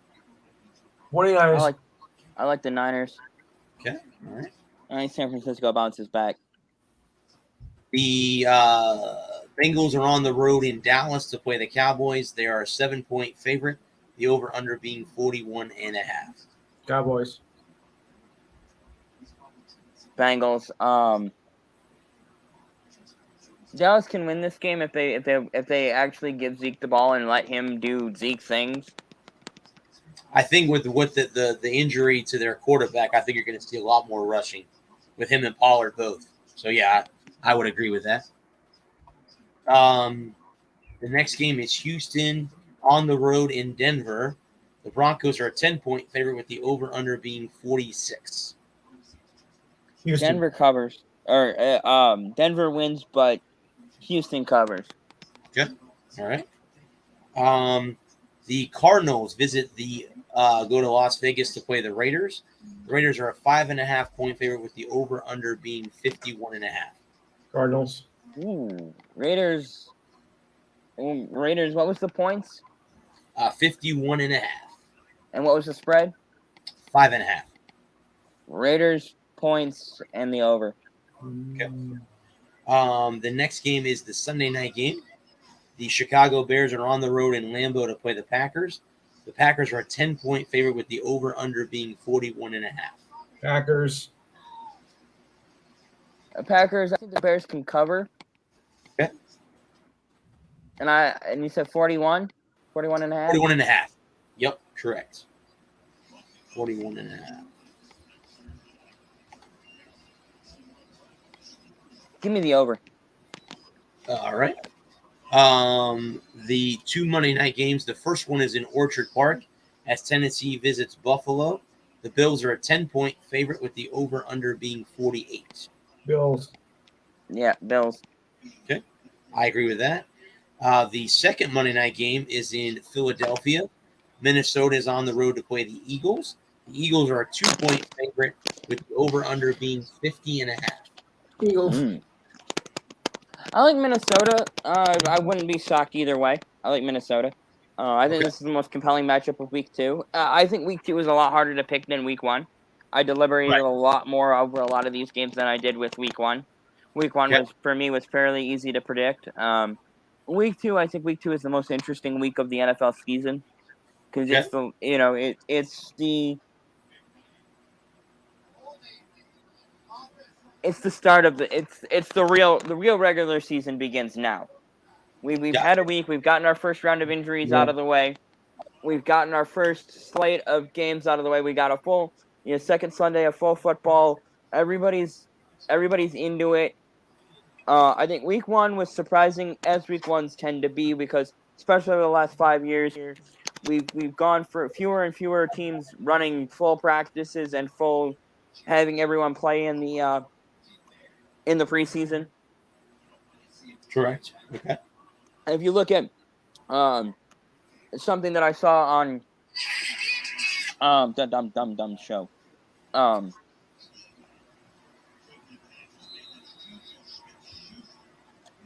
49ers. I like the Niners. Okay. All right. I think San Francisco bounces back. The Bengals are on the road in Dallas to play the Cowboys. They are a 7 point favorite. The over/under being 41.5. Cowboys. Bengals. Dallas can win this game if they actually give Zeke the ball and let him do Zeke things. I think with the injury to their quarterback, I think you're going to see a lot more rushing with him and Pollard both. So yeah, I would agree with that. The next game is Houston on the road in Denver. The Broncos are a 10-point favorite with the over/under being 46. Houston. Denver covers, or Denver wins, but Houston covers. Okay. All right. The Cardinals go to Las Vegas to play the Raiders. The Raiders are a 5.5-point favorite with the over/under being 51.5. Cardinals. Ooh, Raiders. Raiders. What was the points? 51.5. And what was the spread? 5.5. Raiders points and the over. Okay. The next game is the Sunday night game. The Chicago Bears are on the road in Lambeau to play the Packers. The Packers are a 10-point favorite with the over/under being 41.5. Packers. Packers. I think the Bears can cover. Okay. And you said 41? 41 and a half? 41.5. Yep, correct. 41.5. Give me the over. All right. The two Monday night games. The first one is in Orchard Park as Tennessee visits Buffalo. The Bills are a 10-point favorite with the over/under being 48. Bills. Yeah, Bills. Okay, I agree with that. The second Monday night game is in Philadelphia. Minnesota is on the road to play the Eagles. The Eagles are a 2-point favorite with the over/under being 50.5. Eagles. I like Minnesota. I wouldn't be shocked either way. I like Minnesota. I think this is the most compelling matchup of week 2. I think week 2 is a lot harder to pick than week 1. I deliberated a lot more over a lot of these games than I did with week 1. Week 1 was fairly easy to predict. Week 2, I think week 2 is the most interesting week of the NFL season because it's the start of the real regular season begins now. We've had a week. We've gotten our first round of injuries out of the way. We've gotten our first slate of games out of the way. We got a full second Sunday of full football. Everybody's into it. I think week 1 was surprising, as week 1s tend to be, because especially over the last 5 years, we've gone for fewer and fewer teams running full practices and having everyone play in the preseason. Correct. Okay. And if you look at something that I saw on dumb show.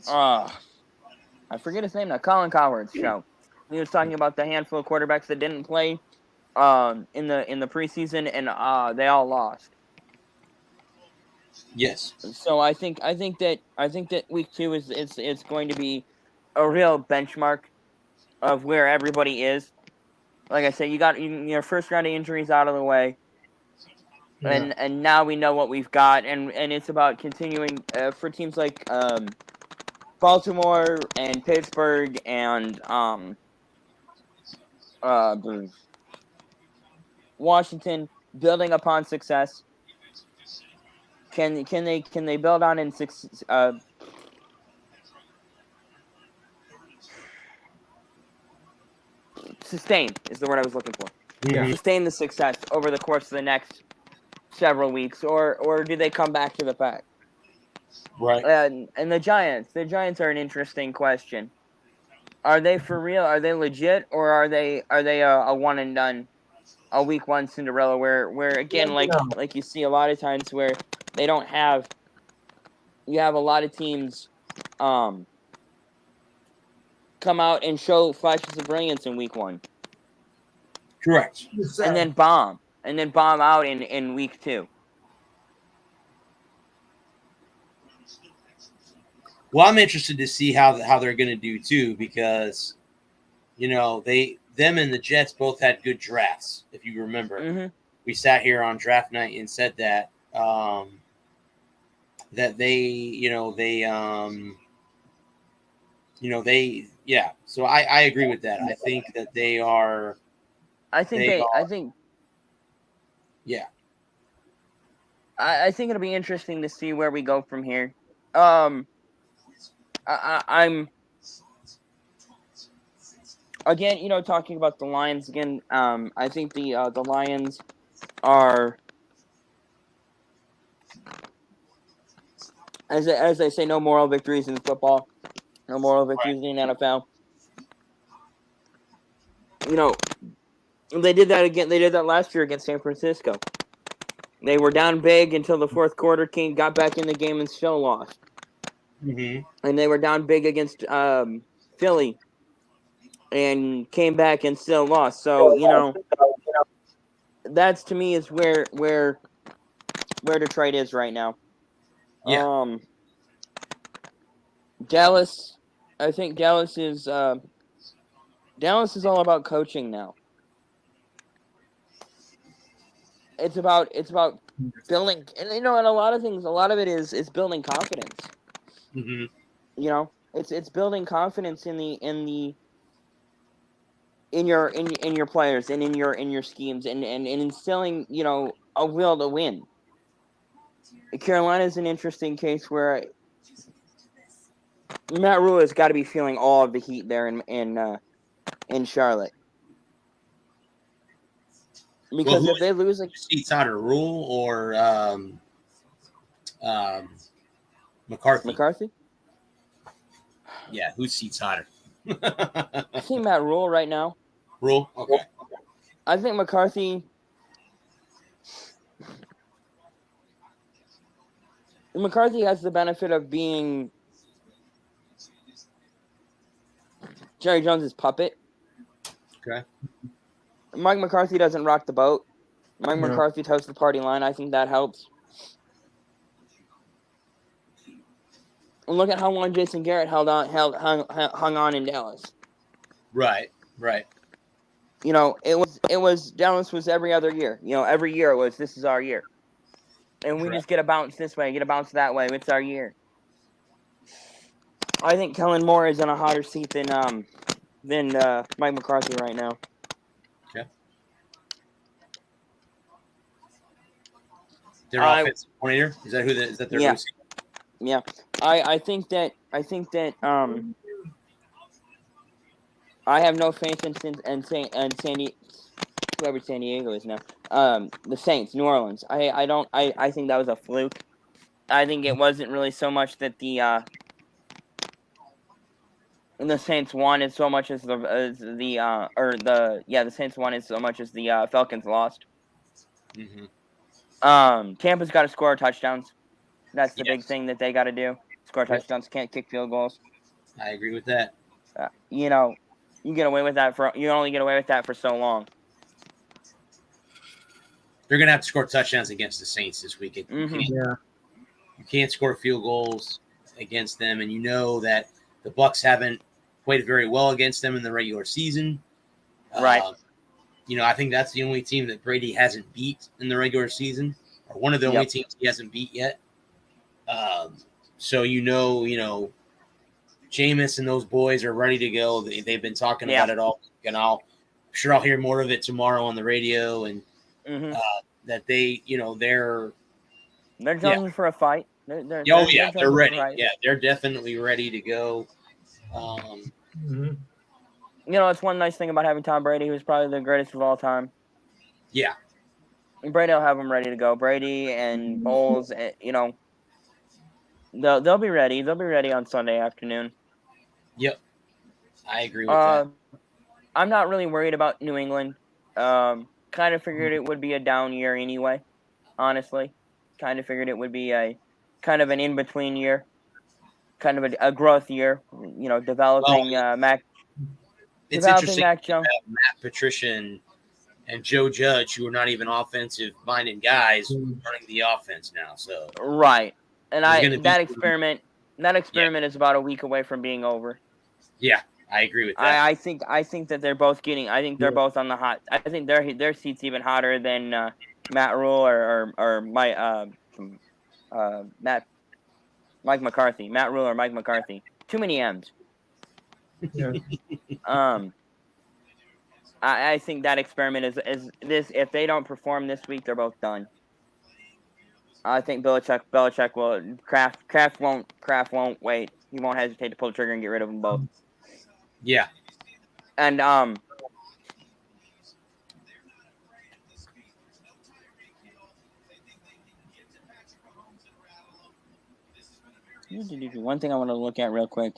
I forget his name now. Colin Cowherd's show. He was talking about the handful of quarterbacks that didn't play in the preseason, and they all lost. Yes. So I think that week 2 is going to be a real benchmark of where everybody is. Like I said, you got your first round of injuries out of the way, and now we know what we've got, and it's about continuing for teams like Baltimore and Pittsburgh and Washington, building upon success. Can they build on in sustain is the word I was looking for. Yeah. Sustain the success over the course of the next several weeks, or do they come back to the pack? Right. And the Giants are an interesting question. Are they for real? Are they legit, or are they a one and done, a week 1 Cinderella where again like you see a lot of times where they don't have. You have a lot of teams come out and show flashes of brilliance in week 1. Correct. And then bomb out in week 2. Well, I'm interested to see how they're going to do too, because them and the Jets both had good drafts. If you remember, we sat here on draft night and said that that So I agree with that. I think that they are. Yeah. I think it'll be interesting to see where we go from here. I'm again, talking about the Lions again. I think the Lions are, as they say, no moral victories in football, no moral victories in the NFL. They did that again. They did that last year against San Francisco. They were down big until the fourth quarter. King got back in the game and still lost. Mm-hmm. And they were down big against Philly and came back and still lost. So that's to me is where Detroit is right now. Yeah. Dallas. I think Dallas is all about coaching now. It's about building, and and a lot of it is building confidence. Mm-hmm. It's building confidence in your players and in your schemes and instilling a will to win. Carolina is an interesting case where Matt Rule has got to be feeling all of the heat there in Charlotte. Because if they lose, seats hotter, Rule or McCarthy? McCarthy? Yeah, whose seats hotter? I think Matt Rule right now. Rule? Okay. I think McCarthy. McCarthy has the benefit of being Jerry Jones's puppet. Okay. Mike McCarthy doesn't rock the boat. Mike No. McCarthy toes the party line. I think that helps. And look at how long Jason Garrett hung on in Dallas. Right. It was Dallas was every other year. Every year it was this is our year, and we just get a bounce this way, get a bounce that way. It's our year. I think Kellen Moore is in a hotter seat than Mike McCarthy right now. Okay. Their offensive coordinator, is that their yeah. OC? Yeah, I think that I have no faith in whoever San Diego is now. The Saints, New Orleans. I think that was a fluke. I think it wasn't really so much that the Saints won as so much as the Saints won as so much as the Falcons lost. Mm-hmm. Tampa's got to score touchdowns. That's the big thing that they got to do. Score touchdowns. Can't kick field goals. I agree with that. You get away with that you only get away with that for so long. They're gonna have to score touchdowns against the Saints this weekend. Mm-hmm. You can't score field goals against them, and you know that the Bucs haven't played very well against them in the regular season. Right. I think that's the only team that Brady hasn't beat in the regular season, or one of the only teams he hasn't beat yet. So Jameis and those boys are ready to go. They've been talking about it all, and I'm sure I'll hear more of it tomorrow on the radio. And that they're jonesing for a fight. They're ready. Yeah, they're definitely ready to go. It's one nice thing about having Tom Brady, who's probably the greatest of all time. Yeah, Brady will have them ready to go. Brady and Bowles, they'll be ready. They'll be ready on Sunday afternoon. Yep, I agree with that. I'm not really worried about New England. Kind of figured it would be a down year anyway. Honestly, kind of figured it would be a kind of an in-between year, kind of a growth year. Developing Mac. It's interesting. Mac Jones, Matt Patricia, and Joe Judge, who are not even offensive-minded guys, running the offense now. So right, and that experiment is about a week away from being over. Yeah, I agree with that. I think that they're both getting. I think they're both on the hot. I think their seat's even hotter than Matt Rule or Mike McCarthy. Matt Rule or Mike McCarthy. Too many M's. Yeah. I think that experiment is this. If they don't perform this week, they're both done. I think Belichick will. Kraft won't wait. He won't hesitate to pull the trigger and get rid of them both. Yeah. And one thing I want to look at real quick.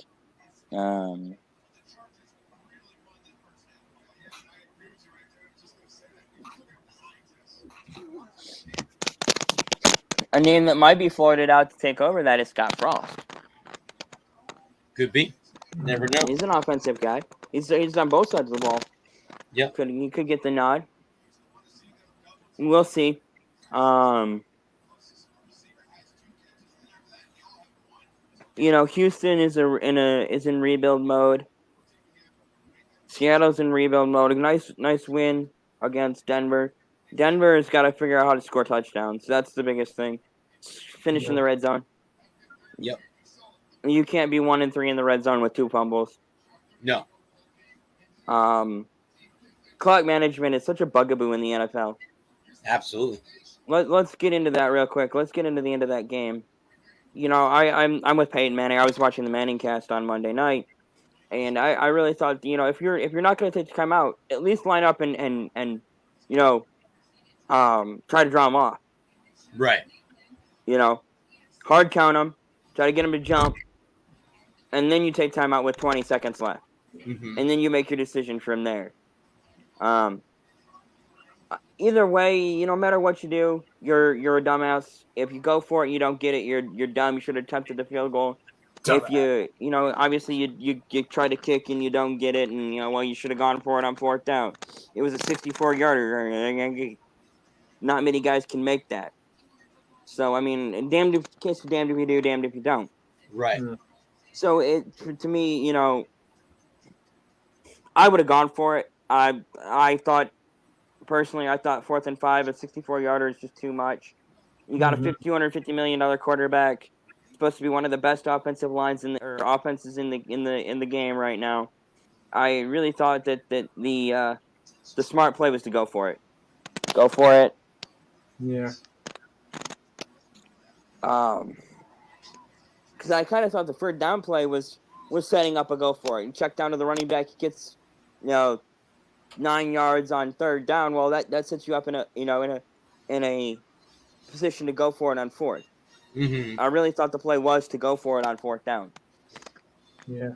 A name that might be floated out to take over that is Scott Frost. Could be. Never know. He's an offensive guy. He's on both sides of the ball. Yep. He could get the nod. We'll see. Houston is in rebuild mode. Seattle's in rebuild mode. Nice win against Denver. Denver has got to figure out how to score touchdowns. That's the biggest thing. Finish in the red zone. Yep. You can't be 1-3 in the red zone with 2 fumbles. No. Clock management is such a bugaboo in the NFL. Absolutely. Let's get into that real quick. Let's get into the end of that game. I'm with Peyton Manning. I was watching the Manning cast on Monday night, and I really thought, if you're not going to take the time out, at least line up and try to draw them off. Right. Hard count them, try to get them to jump, and then you take time out with 20 seconds left, and then you make your decision from there. Either way, no matter what you do, you're a dumbass. If you go for it, you don't get it. You're dumb. You should have attempted the field goal. If obviously you try to kick and you don't get it, and you should have gone for it on 4th down. It was a 64-yarder. Not many guys can make that. So damned if you do, damned if you don't. Right. So to me, I would have gone for it. I thought. Personally, I thought 4th and 5 at 64-yarder is just too much. You got a $250 million quarterback, supposed to be one of the best offensive lines offenses in the game right now. I really thought that the smart play was to go for it. Go for it. Yeah. Because I kind of thought the 3rd down play was setting up a go for it. You check down to the running back, he gets 9 yards on 3rd down. Well, that sets you up in a position to go for it on 4th. I really thought the play was to go for it on 4th down. Yeah.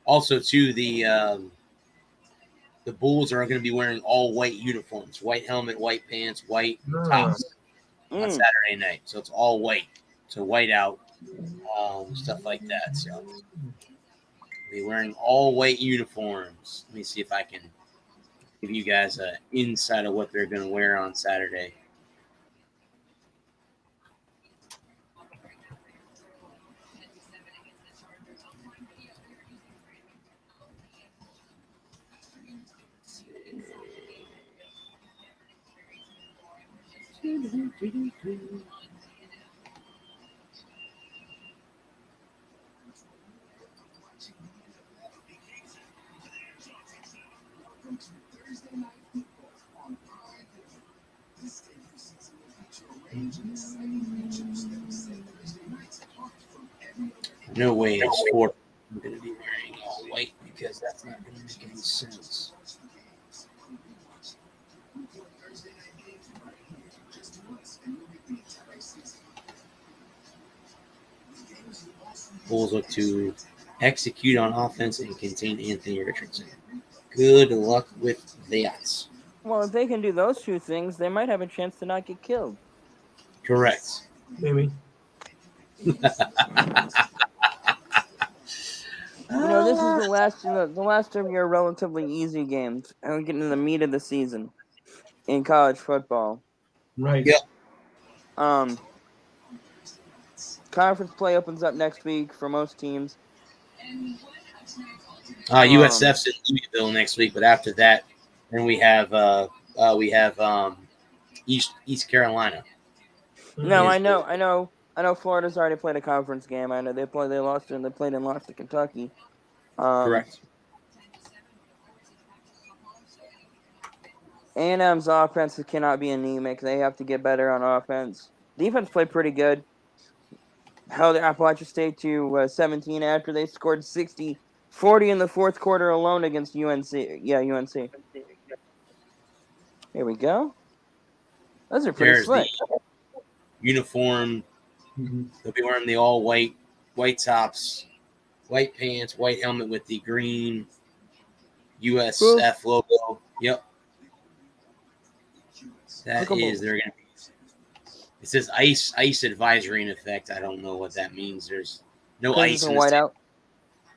Also, too, the Bulls are going to be wearing all white uniforms: white helmet, white pants, white tops on Saturday night. So it's all white. So white out, stuff like that. So they're wearing all white uniforms. Let me see if I can give you guys an insight of what they're going to wear on Saturday. No way it's 4. I'm going to be wearing all white because that's not going to make any sense. Bulls look to execute on offense and contain Anthony Richardson. Good luck with that. Well, if they can do those 2 things, they might have a chance to not get killed. Correct. Maybe. This is the last of your relatively easy games, and we're getting to the meat of the season in college football. Right. Yep. Conference play opens up next week for most teams. USF's in Louisville next week, but after that, then we have East Carolina. No, I know. Florida's already played a conference game. I know they played and lost to Kentucky. Correct. A&M's offense cannot be anemic. They have to get better on offense. Defense played pretty good. Held Appalachian State to 17 after they scored 40 in the fourth quarter alone against UNC. Yeah, UNC. Here we go. Those are pretty There's the slick. uniform. They'll be wearing the all white tops, white pants, white helmet with the green USF logo. Yep. That is, they're going to be. It says ice advisory in effect. I don't know what that means. There's no ice in white out.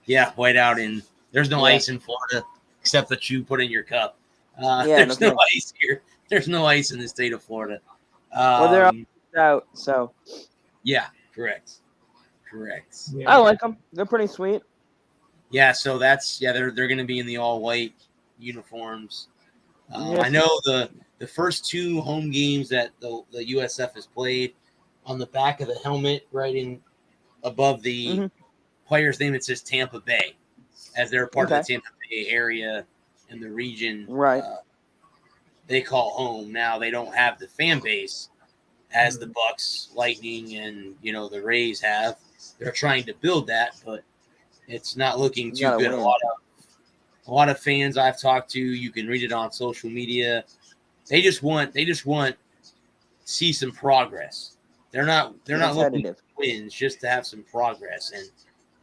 Yeah, white out in. There's no ice in Florida except that you put in your cup. There's no ice here. There's no ice in the state of Florida. Well, they're all out, so. Yeah, correct. I like them. They're pretty sweet. Yeah, so they're going to be in the all white uniforms. I know the first two home games that the USF has played, on the back of the helmet, right in above the player's name, it says Tampa Bay, as they're part of the Tampa Bay area and the region. Right. They call home. Now they don't have the fan base as the Bucks, Lightning, and the Rays have. They're trying to build that, but it's not looking too good. A lot of fans I've talked to, you can read it on social media. They just want to see some progress. They're not looking for wins, just to have some progress. And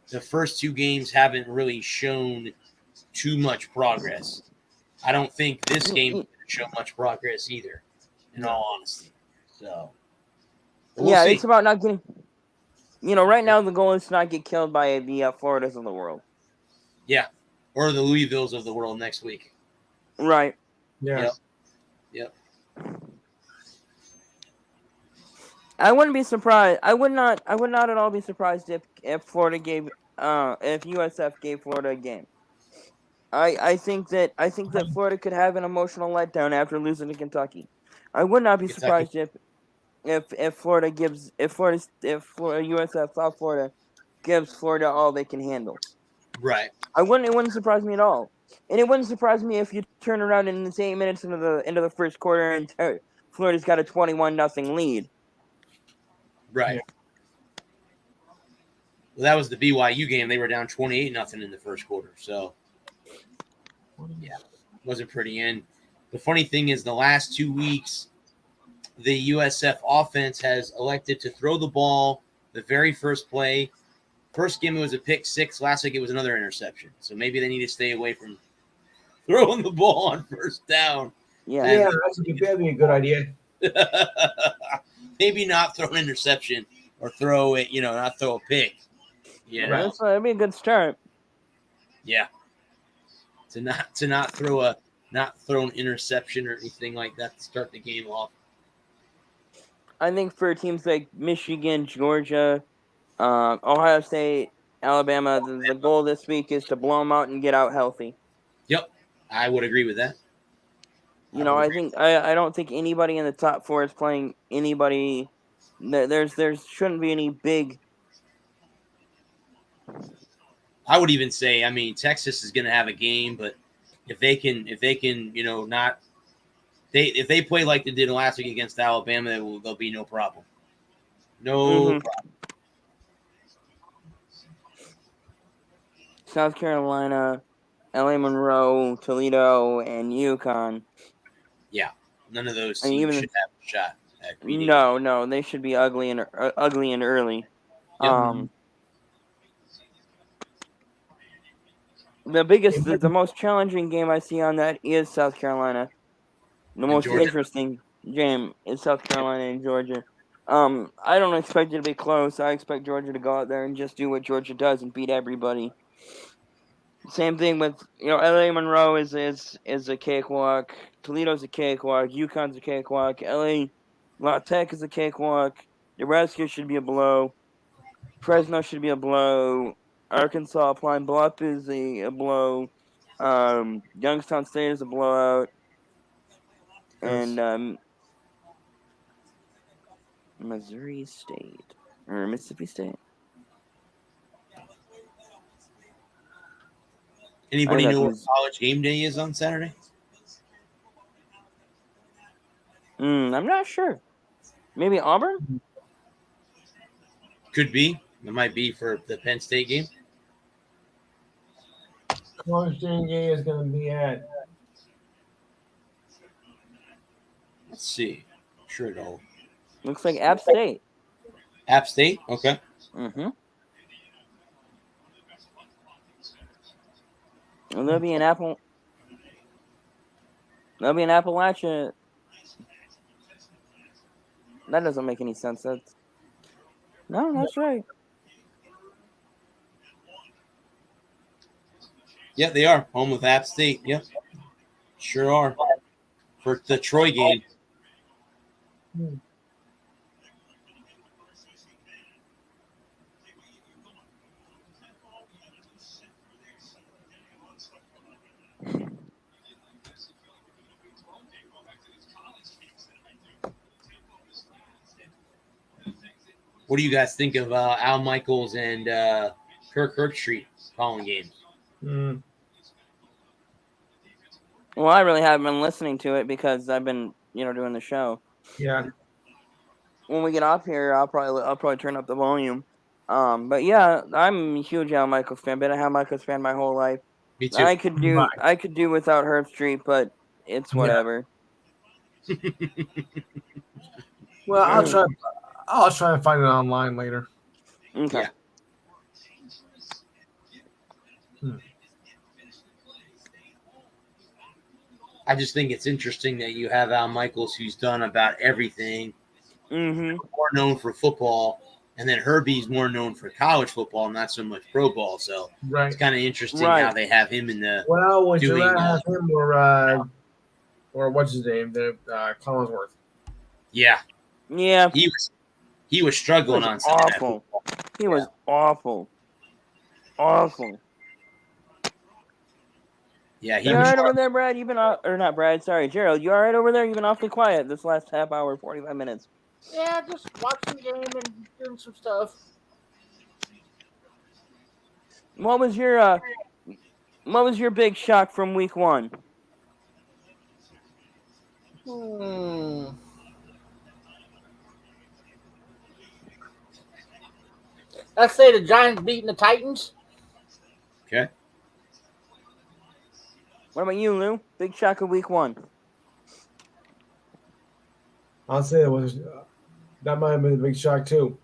the first two games haven't really shown too much progress. I don't think this game will show much progress either, in all honesty. So we'll see. It's about not getting. Right now the goal is to not get killed by the Floridas of the world. Yeah. Or the Louisvilles of the world next week. Right. Yeah. Yep. I wouldn't be surprised. I would not at all be surprised if Florida gave if USF gave Florida a game. I think that Florida could have an emotional letdown after losing to Kentucky. I would not be surprised if Florida USF South Florida gives Florida all they can handle. Right. It wouldn't surprise me at all. And it wouldn't surprise me if you turn around and it's 8 minutes into the first quarter and Florida's got a 21-0 lead. Right. Yeah. Well, that was the BYU game. They were down 28-0 in the first quarter. So, yeah, it wasn't pretty. And the funny thing is, the last 2 weeks, the USF offense has elected to throw the ball the very first play. First game, it was a pick six. Last week, it was another interception. So maybe they need to stay away from throwing the ball on first down. Yeah, that'd be a good idea. Maybe not throw an interception or throw it, not throw a pick. Yeah, that'd be a good start. Yeah, to not throw an interception or anything like that to start the game off. I think for teams like Michigan, Georgia, Ohio State, Alabama, the goal this week is to blow them out and get out healthy. Yep, I would agree with that. I don't think anybody in the top four is playing anybody. There shouldn't be any big. I would even say, Texas is going to have a game, but if they can, if they play like they did last week against Alabama, there'll be no problem. No problem. South Carolina, LA Monroe, Toledo, and UConn. Yeah, none of those teams should have a shot at beating. No, they should be ugly and early. Yep. The most challenging game I see on that is South Carolina. The most interesting game is South Carolina and Georgia. I don't expect it to be close. I expect Georgia to go out there and just do what Georgia does and beat everybody. Same thing with LA Monroe is a cakewalk. Toledo's a cakewalk. UConn's a cakewalk. La Tech is a cakewalk. Nebraska should be a blow. Fresno should be a blow. Arkansas Pine Bluff is a blow. Youngstown State is a blowout. And Missouri State or Mississippi State. Anybody know what college game day is on Saturday? I'm not sure. Maybe Auburn? Could be. It might be for the Penn State game. College game is going to be at. Let's see. Sure it'll. Looks like App State. App State? Okay. Mm-hmm. Well, there'll be an Appalachia. That doesn't make any sense. That's right. Yeah, they are. Home with App State. Yep. Sure are. For the Troy game. What do you guys think of Al Michaels and Kirk Herbstreit calling games? Mm. Well, I really haven't been listening to it because I've been, doing the show. Yeah. When we get off here, I'll probably turn up the volume. But yeah, I'm a huge Al Michaels fan. Been a Al Michaels fan my whole life. Me too. I could do without Herbstreit, but it's whatever. Well, I'll try and find it online later. Okay. Yeah. I just think it's interesting that you have Al Michaels, who's done about everything, more known for football, and then Herbie's more known for college football, not so much pro ball. So Right. it's kind of interesting how they have him in the. Well, would you doing, rather have him or what's his name? Collinsworth. Yeah. Yeah. He was struggling on Sunday Night awful. Football. He was awful. Awful. Yeah, he You was. all right over there, Brad? You've been or not Brad? Sorry, Gerald. You all right over there? You've been awfully quiet this last half hour, 45 minutes. Yeah, just watching the game and doing some stuff. What was your big shock from week 1? Let's say the Giants beating the Titans. Okay. What about you, Lou? Big shock of week 1. I'll say that might have been a big shock too.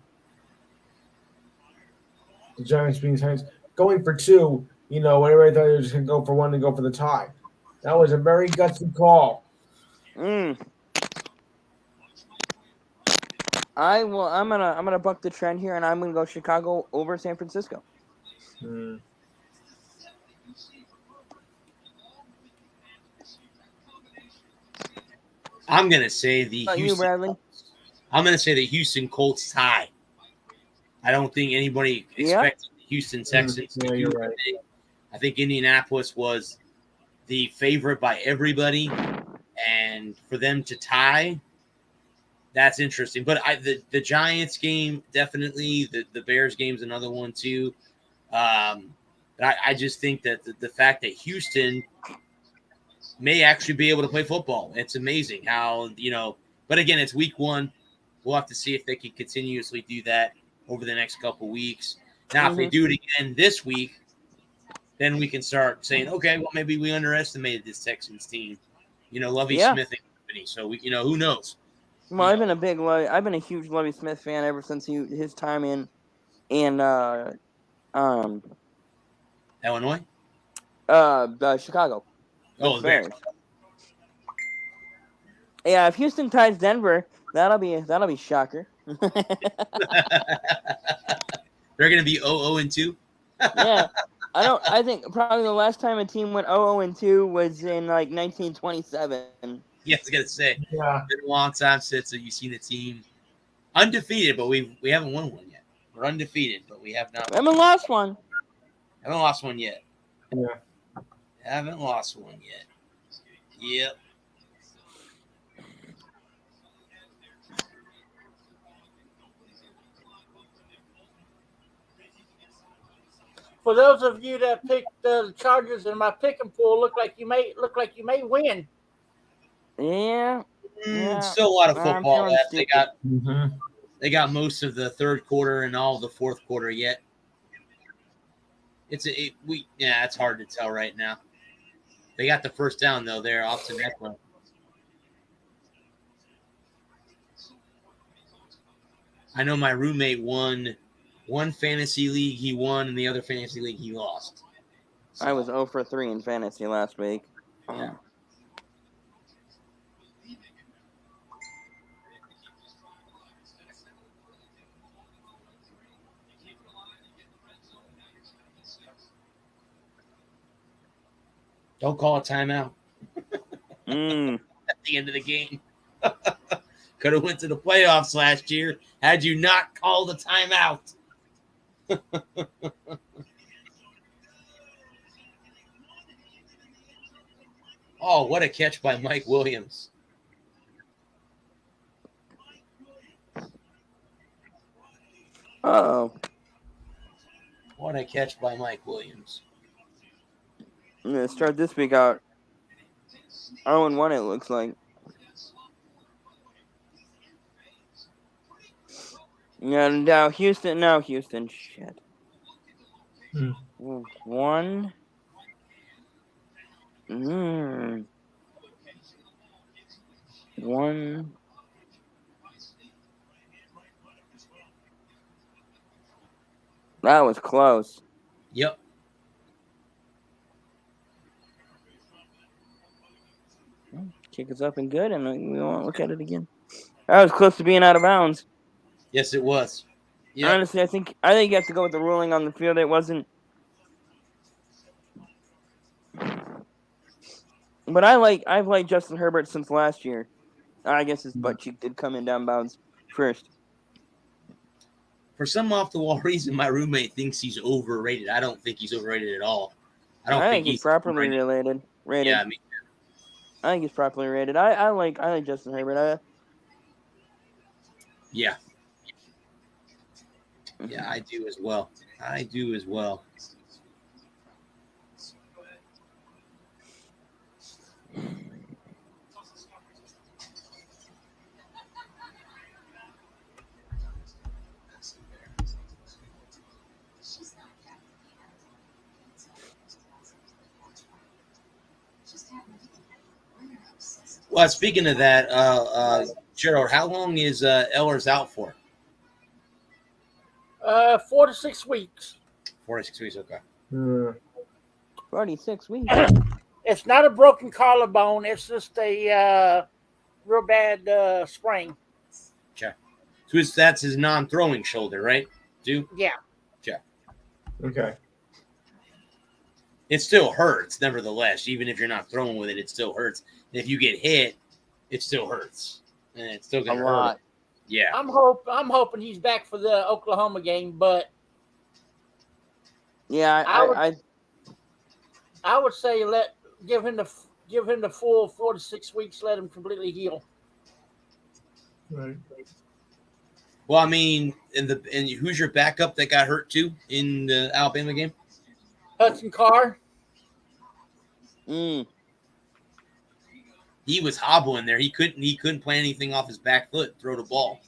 The Giants being Titans going for 2. When everybody thought they were just going to go for 1 and go for the tie. That was a very gutsy call. I'm gonna buck the trend here, and I'm gonna go Chicago over San Francisco. I'm gonna say the Bradley? I'm gonna say the Houston Colts tie. I don't think anybody expected the Houston Texans to do right. anything. I think Indianapolis was the favorite by everybody, and for them to tie, that's interesting. But the Giants game, definitely, the Bears game's another one too. I just think that the fact that Houston may actually be able to play football, it's amazing how, but again, it's week 1. We'll have to see if they can continuously do that over the next couple weeks. Now, if they do it again this week, then we can start saying, okay, well, maybe we underestimated this Texans team. Lovie Smith and company. So who knows? Well, I've been a huge Lovie Smith fan ever since his time in Illinois? Chicago. Oh, there. Yeah, if Houston ties Denver, that'll be shocker. They're gonna be 0-2. Yeah. I think probably the last time a team went 0-2 was in like 1927. Yeah, I was gonna say. Yeah. It's been a long time since you've seen a team undefeated, but we haven't won one yet. We're undefeated, but we have not. Haven't lost one. Haven't lost one yet. Yeah. Haven't lost one yet. Yep. For those of you that picked the Chargers in my pick and pool, look like you may win. Yeah. Yeah, Still a lot of I'm football feeling left. stupid. They got most of the third quarter and all of the fourth quarter yet. It's hard to tell right now. They got the first down though. There, Austin Eckler. I know my roommate won one fantasy league. He won, and the other fantasy league he lost. So, I was 0 for 3 in fantasy last week. Yeah. Don't call a timeout at the end of the game. Could have went to the playoffs last year had you not called a timeout. Oh, what a catch by Mike Williams. Uh-oh. What a catch by Mike Williams. I'm going to start this week out 0-1, it looks like. And now Houston. Shit. 1. One. That was close. Yep. Kick is up and good, and we won't look at it again. That was close to being out of bounds. Yes, it was. Yep. Honestly, I think you have to go with the ruling on the field. It wasn't. But I've liked Justin Herbert since last year. I guess his butt cheek did come in down bounds first. For some off the wall reason, my roommate thinks he's overrated. I don't think he's overrated at all. I think he's properly rated. Yeah, I mean, I think he's properly rated. I like Justin Herbert. Yeah, I do as well. Well, speaking of that, Gerald, how long is Ellers out for? 4 to 6 weeks. 4 to 6 weeks, okay. 46 weeks. It's not a broken collarbone. It's just a real bad sprain. Okay. So that's his non-throwing shoulder, right? Yeah. Okay. It still hurts, nevertheless. Even if you're not throwing with it, it still hurts. And if you get hit, it still hurts, and it's still gonna hurt. Lot. Yeah. I'm hoping he's back for the Oklahoma game, but Yeah, I would say give him the full 4 to 6 weeks. Let him completely heal. Right. Well, I mean, and who's your backup that got hurt too in the Alabama game? Hudson Carr. He was hobbling there. He couldn't play anything off his back foot and throw the ball.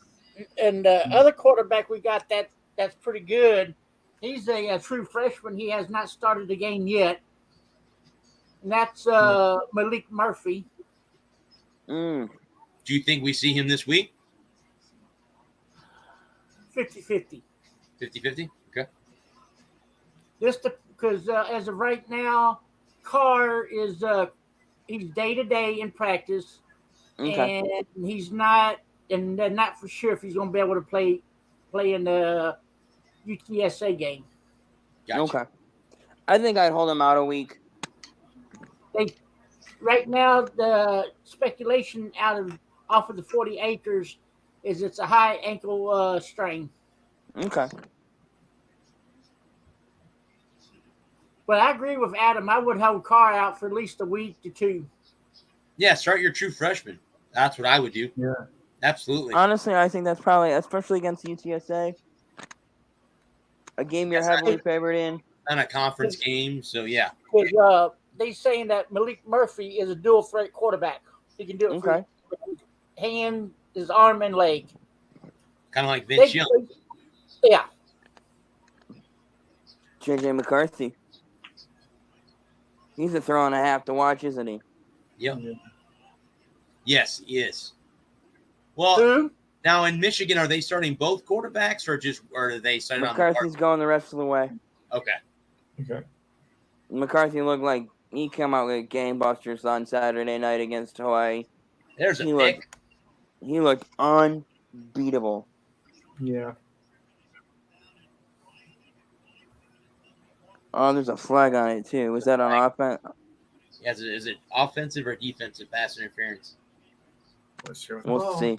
And the other quarterback we got that's pretty good. He's a true freshman. He has not started the game yet. And that's Malik Murphy. Do you think we see him this week? 50-50. 50-50? Okay. Just because as of right now, Carr is he's day-to-day in practice. Okay. And he's not, and they're not for sure if he's going to be able to play in the UTSA game. Gotcha. Okay. I think I'd hold him out a week. Right now, the speculation off of the 40 acres is it's a high ankle strain. Okay. But I agree with Adam. I would hold Carr out for at least a week to 2. Yeah, start your true freshman. That's what I would do. Yeah. Absolutely. Honestly, I think that's probably, especially against UTSA, a game you're heavily favored in. On a conference game, so yeah. Because they saying that Malik Murphy is a dual threat quarterback. He can do it. Okay. hand, his arm, and leg. Kind of like Vince They- Young. Yeah. JJ McCarthy. He's a throw and a half to watch, isn't he? Yep. Yeah. Yes, he is. Well, Who? now in Michigan, are they starting both quarterbacks, or are they starting McCarthy's going the rest of the way. on the Okay. Okay. McCarthy looked like he came out with gangbusters on Saturday night against Hawaii. There's a He pick. He looked unbeatable. Yeah. Oh, there's a flag on it too. Was that on offense? Yes, is it offensive or defensive pass interference? Let's hear We'll Oh. see.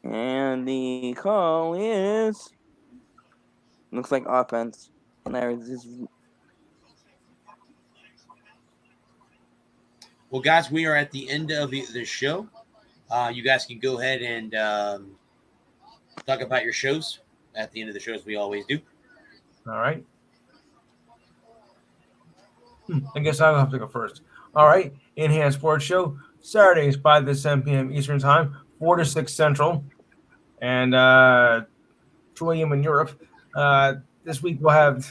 And the call is looks like offense. There is Well, guys, we are at the end of the show. You guys can go ahead and talk about your shows at the end of the show, as we always do. All right. I guess I'll have to go first. All right. Enhanced Sports Show, Saturdays 5 to 7 p.m. Eastern Time, 4 to 6 Central, and 2 a.m. in Europe. This week we'll have,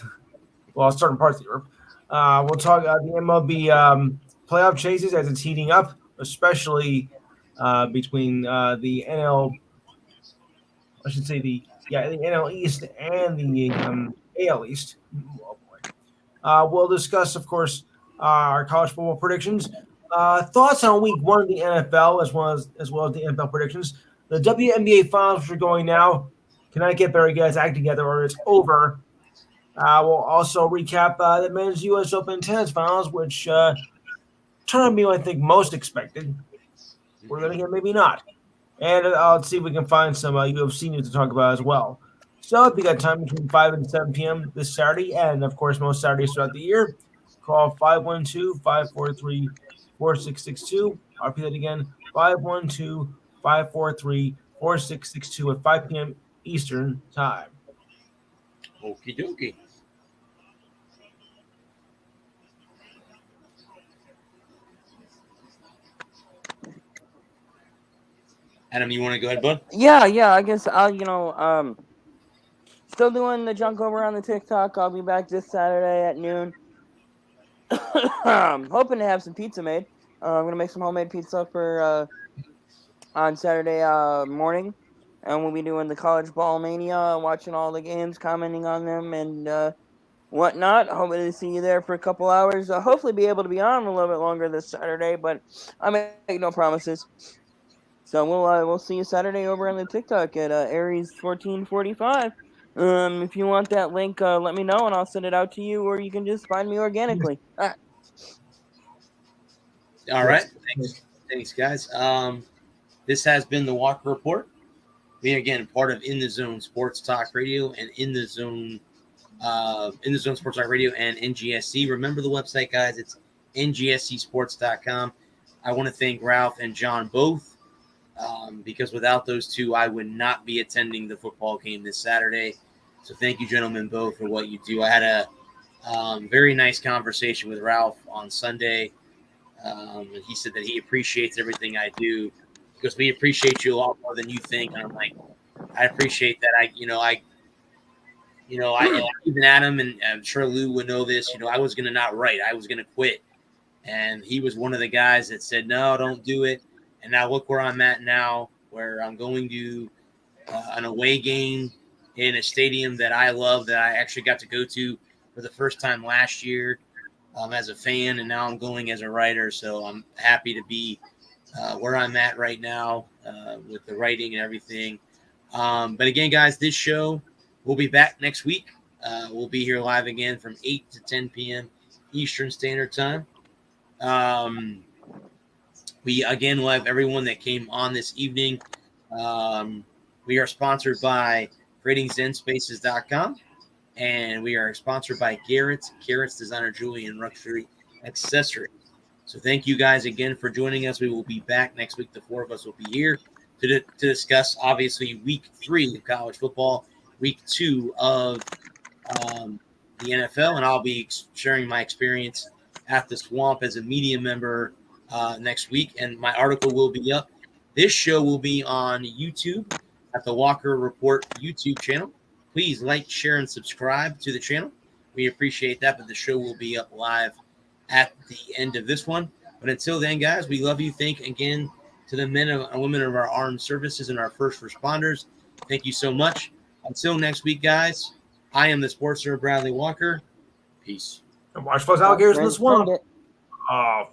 certain parts of Europe. We'll talk the MLB playoff chases as it's heating up, especially between the NL, the NL East and the AL East. Oh boy. We'll discuss, of course, our college football predictions, thoughts on Week 1 of the NFL, as well as the NFL predictions. The WNBA finals are going now. Cannot get better, guys. Act together, or it's over. We'll also recap the men's U.S. Open tennis finals, which turned out to be, I think, most expected. We're going to get maybe not. And I'll see if we can find some UFC news to talk about as well. So if you got time between 5 and 7 p.m. this Saturday, and, of course, most Saturdays throughout the year, call 512-543-4662. I'll repeat that again, 512-543-4662 at 5 p.m. Eastern Time. Okie dokie. Adam, you want to go ahead, bud? Yeah, I guess I'll, still doing the junk over on the TikTok. I'll be back this Saturday at noon. I'm hoping to have some pizza made. I'm going to make some homemade pizza for on Saturday morning. And we'll be doing the college ball mania, watching all the games, commenting on them, and whatnot. Hoping to see you there for a couple hours. Hopefully be able to be on a little bit longer this Saturday, but I make no promises. So we'll see you Saturday over on the TikTok at Aries 1445. If you want that link, let me know and I'll send it out to you, or you can just find me organically. All right. Thanks, guys. This has been the Walker Report. We are, again, part of In the Zone Sports Talk Radio and In the Zone Sports Talk Radio and NGSC. Remember the website, guys. It's ngscsports.com. I want to thank Ralph and John both, because without those two, I would not be attending the football game this Saturday. So thank you, gentlemen, both, for what you do. I had a very nice conversation with Ralph on Sunday. And he said that he appreciates everything I do, because we appreciate you a lot more than you think. And I'm like, I appreciate that. I even Adam, and I'm sure Lou would know this, I was going to not write. I was going to quit. And he was one of the guys that said, no, don't do it. And now look where I'm at now, where I'm going to an away game in a stadium that I love, that I actually got to go to for the first time last year as a fan, and now I'm going as a writer. So I'm happy to be where I'm at right now with the writing and everything. But again, guys, this show, we'll be back next week. We'll be here live again from 8 to 10 p.m. Eastern Standard Time. We, again, will have everyone that came on this evening. We are sponsored by creatingzenspaces.com, and we are sponsored by Garrett's Designer Jewelry and Luxury Accessory. So thank you guys again for joining us. We will be back next week. The four of us will be here to discuss, obviously, Week 3 of college football, Week 2 of the NFL, and I'll be sharing my experience at the Swamp as a media member next week, and my article will be up This show will be on YouTube at the Walker Report YouTube channel. Please like, share, and subscribe to the channel. We appreciate that, but the show will be up live at the end of this one. But until then, guys, we love you. Thank again to the men and women of our armed services and our first responders. Thank you so much. Until next week, guys, I am the sports nerd Bradley Walker. Peace. And watch those alligators in the swamp. Friend it. Oh.